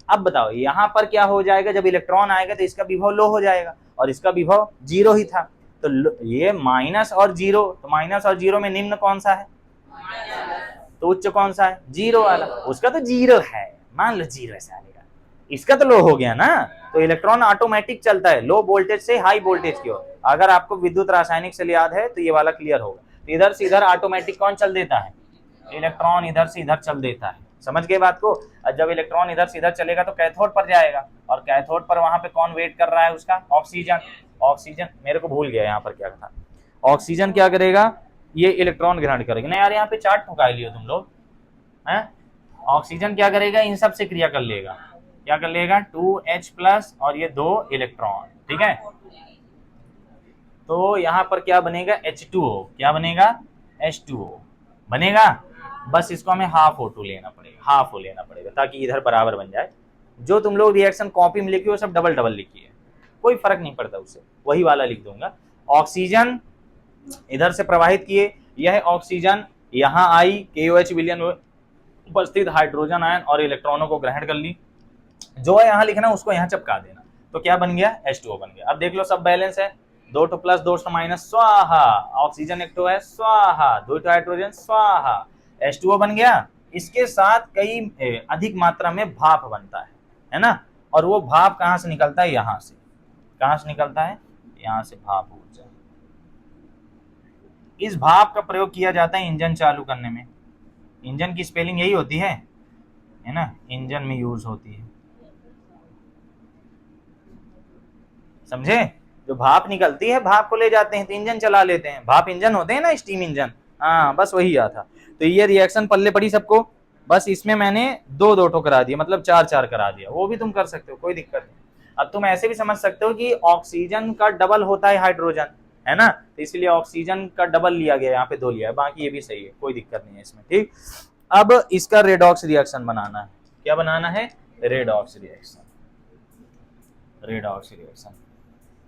अब बताओ यहाँ पर क्या हो जाएगा, जब इलेक्ट्रॉन आएगा तो इसका विभव लो हो जाएगा और इसका विभव 0 ही था। तो ये माइनस और 0, तो माइनस और 0 में निम्न कौन सा है, तो उच्च कौन सा है, 0 वाला। उसका तो 0 है, मान लो 0 ऐसे आएगा, इसका तो लो हो गया ना। तो इलेक्ट्रॉन ऑटोमेटिक चलता है लो वोल्टेज से हाई वोल्टेज की ओर। अगर आपको विद्युत रासायनिक से याद है तो ये वाला क्लियर होगा। तो इधर से इधर ऑटोमेटिक कौन चल देता है, इलेक्ट्रॉन इधर से इधर चल देता है। समझ गए बात को? जब इलेक्ट्रॉन इधर से इधर चलेगा तो कैथोड पर जाएगा, और कैथोड पर वहां पे कौन वेट कर रहा है उसका, ऑक्सीजन। ऑक्सीजन मेरे को भूल गया यहाँ पर क्या था। ऑक्सीजन क्या करेगा, ये इलेक्ट्रॉन ग्रहण करेगा। नहीं यार यहाँ पे चार्ट ठुका लियो तुम लोग हैं। ऑक्सीजन क्या करेगा, इन सब से क्रिया कर लेगा। क्या कर लेगा 2H+ और ये 2 इलेक्ट्रॉन, ठीक है। तो यहाँ पर क्या बनेगा H2O, क्या बनेगा H2O बनेगा। बस इसको हमें हाफ O2 लेना पड़ेगा, हाफ O लेना पड़ेगा ताकि इधर बराबर बन जाए। जो तुम लोग रिएक्शन कॉपी में लिखी हो सब डबल डबल लिखिए, कोई फर्क नहीं पड़ता उससे, वही वाला लिख दूंगा। ऑक्सीजन इधर से प्रवाहित किए, यह ऑक्सीजन यहाँ आई, KOH विलयन उपस्थित हाइड्रोजन आयन और इलेक्ट्रॉनों को ग्रहण कर ली। जो है यहाँ लिखना उसको यहाँ चिपका देना, तो क्या बन गया H2O बन गया। अब देख लो सब बैलेंस है, 2 प्लस 2 माइनस स्वाहा, ऑक्सीजन एक है स्वाहा, 2 हाइड्रोजन स्वाहा, H2O बन गया। इसके साथ कई अधिक मात्रा में भाप बनता है ना, और वो भाप कहाँ से निकलता है, यहाँ से। कहाँ से निकलता है, यहाँ से भाप ऊर्जा। इस भाप का प्रयोग किया जाता है इंजन चालू करने में। इंजन की स्पेलिंग यही होती है ना, इंजन में यूज होती है, समझे। जो भाप निकलती है, भाप को ले जाते हैं तो इंजन चला लेते हैं, भाप इंजन होते हैं ना, स्टीम इंजन। हाँ बस वही याद था। तो ये रिएक्शन पल्ले पड़ी सबको, बस इसमें मैंने 2-2 ठो करा दिया, मतलब 4-4 करा दिया। वो भी तुम कर सकते हो, कोई दिक्कत नहीं। अब तुम ऐसे भी समझ सकते हो कि ऑक्सीजन का डबल होता है हाइड्रोजन, है ना, तो इसलिए ऑक्सीजन का डबल लिया गया, यहाँ पे 2 लिया है, बाकी ये भी सही है, कोई दिक्कत नहीं है इसमें, ठीक। अब इसका रेडॉक्स रिएक्शन बनाना है। क्या बनाना है, रेडॉक्स रिएक्शन। रेडॉक्स रिएक्शन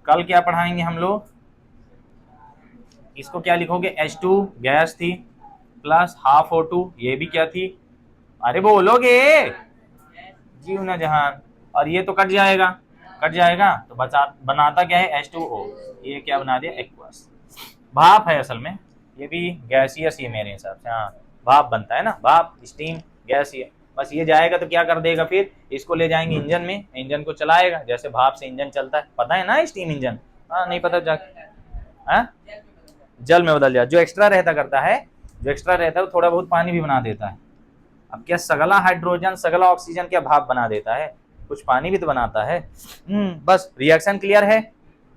कल क्या पढ़ाएंगे हम लोग, इसको क्या लिखोगे, H2 गैस थी प्लस हाफ O2, ये भी क्या थी, अरे बोलोगे जीव न जहान, और ये तो कट जाएगा, कट जाएगा तो बनाता क्या है H2O, ये क्या बना दिया एक्वस। भाप है असल में, ये भी गैसियस ही मेरे हिसाब से, हाँ भाप बनता है ना, भाप स्टीम गैस ही है। बस ये जाएगा तो क्या कर देगा, फिर इसको ले जाएंगे इंजन में, इंजन को चलाएगा, जैसे भाप से इंजन चलता है, पता है ना स्टीम इंजन, हाँ नहीं पता जाके, हाँ जल में बदल जाए। जो एक्स्ट्रा रहता करता है, जो एक्स्ट्रा रहता है वो थोड़ा बहुत पानी भी बना देता है। अब क्या सगला हाइड्रोजन सगला ऑक्सीजन क्या भाप बना देता है, कुछ पानी भी तो बनाता है। बस रिएक्शन क्लियर है,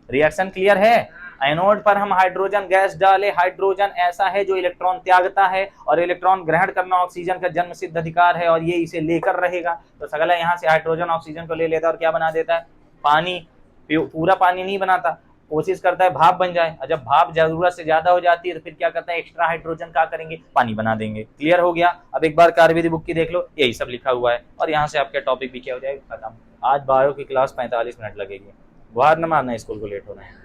रिएक्शन क्लियर है। एनोड पर हम हाइड्रोजन गैस डाले, हाइड्रोजन ऐसा है जो इलेक्ट्रॉन त्यागता है और इलेक्ट्रॉन ग्रहण करना ऑक्सीजन का जन्म सिद्ध अधिकार है, और ये इसे लेकर रहेगा। तो सगला यहाँ से हाइड्रोजन ऑक्सीजन को ले लेता है और क्या बना देता है, पानी। पूरा पानी नहीं बनाता, कोशिश करता है भाप बन जाए, और जब भाप जरूरत से ज्यादा हो जाती है तो फिर क्या करता है, एक्स्ट्रा हाइड्रोजन क्या करेंगे, पानी बना देंगे। क्लियर हो गया। अब एक बार कार्यविधि बुक की देख लो, यही सब लिखा हुआ है, और यहाँ से आपका टॉपिक भी क्या हो जाएगा, खत्म। आज बायो की क्लास 45 मिनट लगेगी, बाहर न मारना, स्कूल को लेट हो रहा है।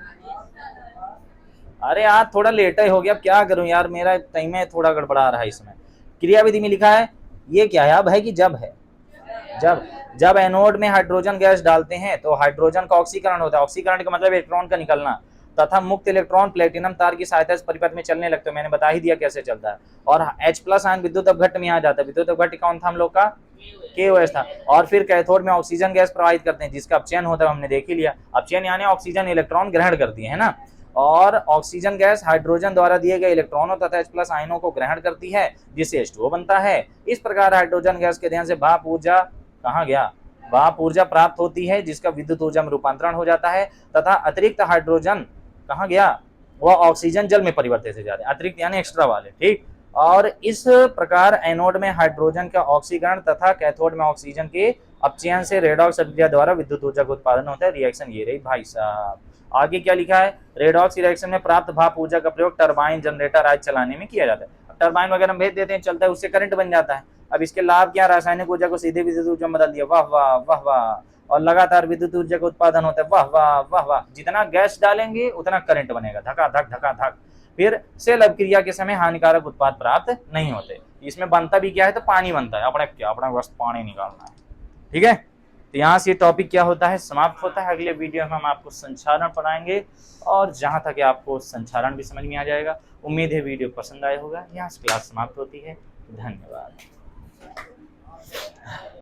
अरे आज थोड़ा लेट ही हो गया, अब क्या करूं यार, मेरा टाइम में थोड़ा गड़बड़ा रहा है इसमें। क्रियाविधि में लिखा है, ये क्या है, अब है कि जब है, जब एनोड में हाइड्रोजन गैस डालते हैं तो हाइड्रोजन का ऑक्सीकरण होता है। ऑक्सीकरण का मतलब इलेक्ट्रॉन का निकलना, तथा मुक्त इलेक्ट्रॉन प्लेटिनम तार की सहायता से परिपथ में चलने लगते हैं। मैंने बता ही दिया कैसे चलता है। और H+ आयन विद्युत अपघट्ट में आ जाता है। विद्युत अपघट्ट कौन था हम लोग का, KOH था। और फिर कैथोड में ऑक्सीजन गैस प्रवाहित करते हैं, जिसका अपचयन होता है, हमने देख ही लिया। अपचयन यानी ऑक्सीजन इलेक्ट्रॉन ग्रहण करती है ना, और ऑक्सीजन गैस हाइड्रोजन द्वारा दिए गए इलेक्ट्रॉनों तथा H+ आयनों को ग्रहण करती है, जिससे H2O बनता है। इस प्रकार हाइड्रोजन गैस के ध्यान से भाप ऊर्जा कहाँ गया, भाप ऊर्जा प्राप्त होती है, जिसका विद्युत ऊर्जा में रूपांतरण हो जाता है, तथा अतिरिक्त हाइड्रोजन कहाँ गया, वह ऑक्सीजन जल में परिवर्तित हो जाते हैं। अतिरिक्त यानी एक्स्ट्रा वाले, ठीक। और इस प्रकार एनोड में हाइड्रोजन का ऑक्सीकरण तथा कैथोड में ऑक्सीजन के अपचयन से रेडॉक्स अभिक्रिया द्वारा विद्युत ऊर्जा का उत्पादन होता है। रिएक्शन ये रही भाई साहब। आगे क्या लिखा है, रेडॉक्स रिएक्शन में प्राप्त भाप ऊर्जा का प्रयोग टरबाइन जनरेटर आदि चलाने में किया जाता है। टरबाइन वगैरह भेज देते हैं, चलता है, उससे करंट बन जाता है। अब इसके लाभ क्या, रासायनिक ऊर्जा को सीधे विद्युत ऊर्जा में बदल दिया, वाह वाह वाह वाह, और लगातार विद्युत ऊर्जा का उत्पादन होता है, वाह वाह वाह वाह। जितना गैस डालेंगे उतना करंट बनेगा, धका धक धका धक। फिर सेल अभिक्रिया के समय हानिकारक उत्पाद प्राप्त नहीं होते। इसमें बनता भी क्या है, तो पानी बनता है, अपना बस पानी निकालना है, ठीक है। तो यहाँ से टॉपिक क्या होता है, समाप्त होता है। अगले वीडियो में हम आपको संचारण पढ़ाएंगे, और जहाँ तक आपको संचारण भी समझ में आ जाएगा। उम्मीद है वीडियो पसंद आया होगा। यहाँ से क्लास समाप्त होती है। धन्यवाद।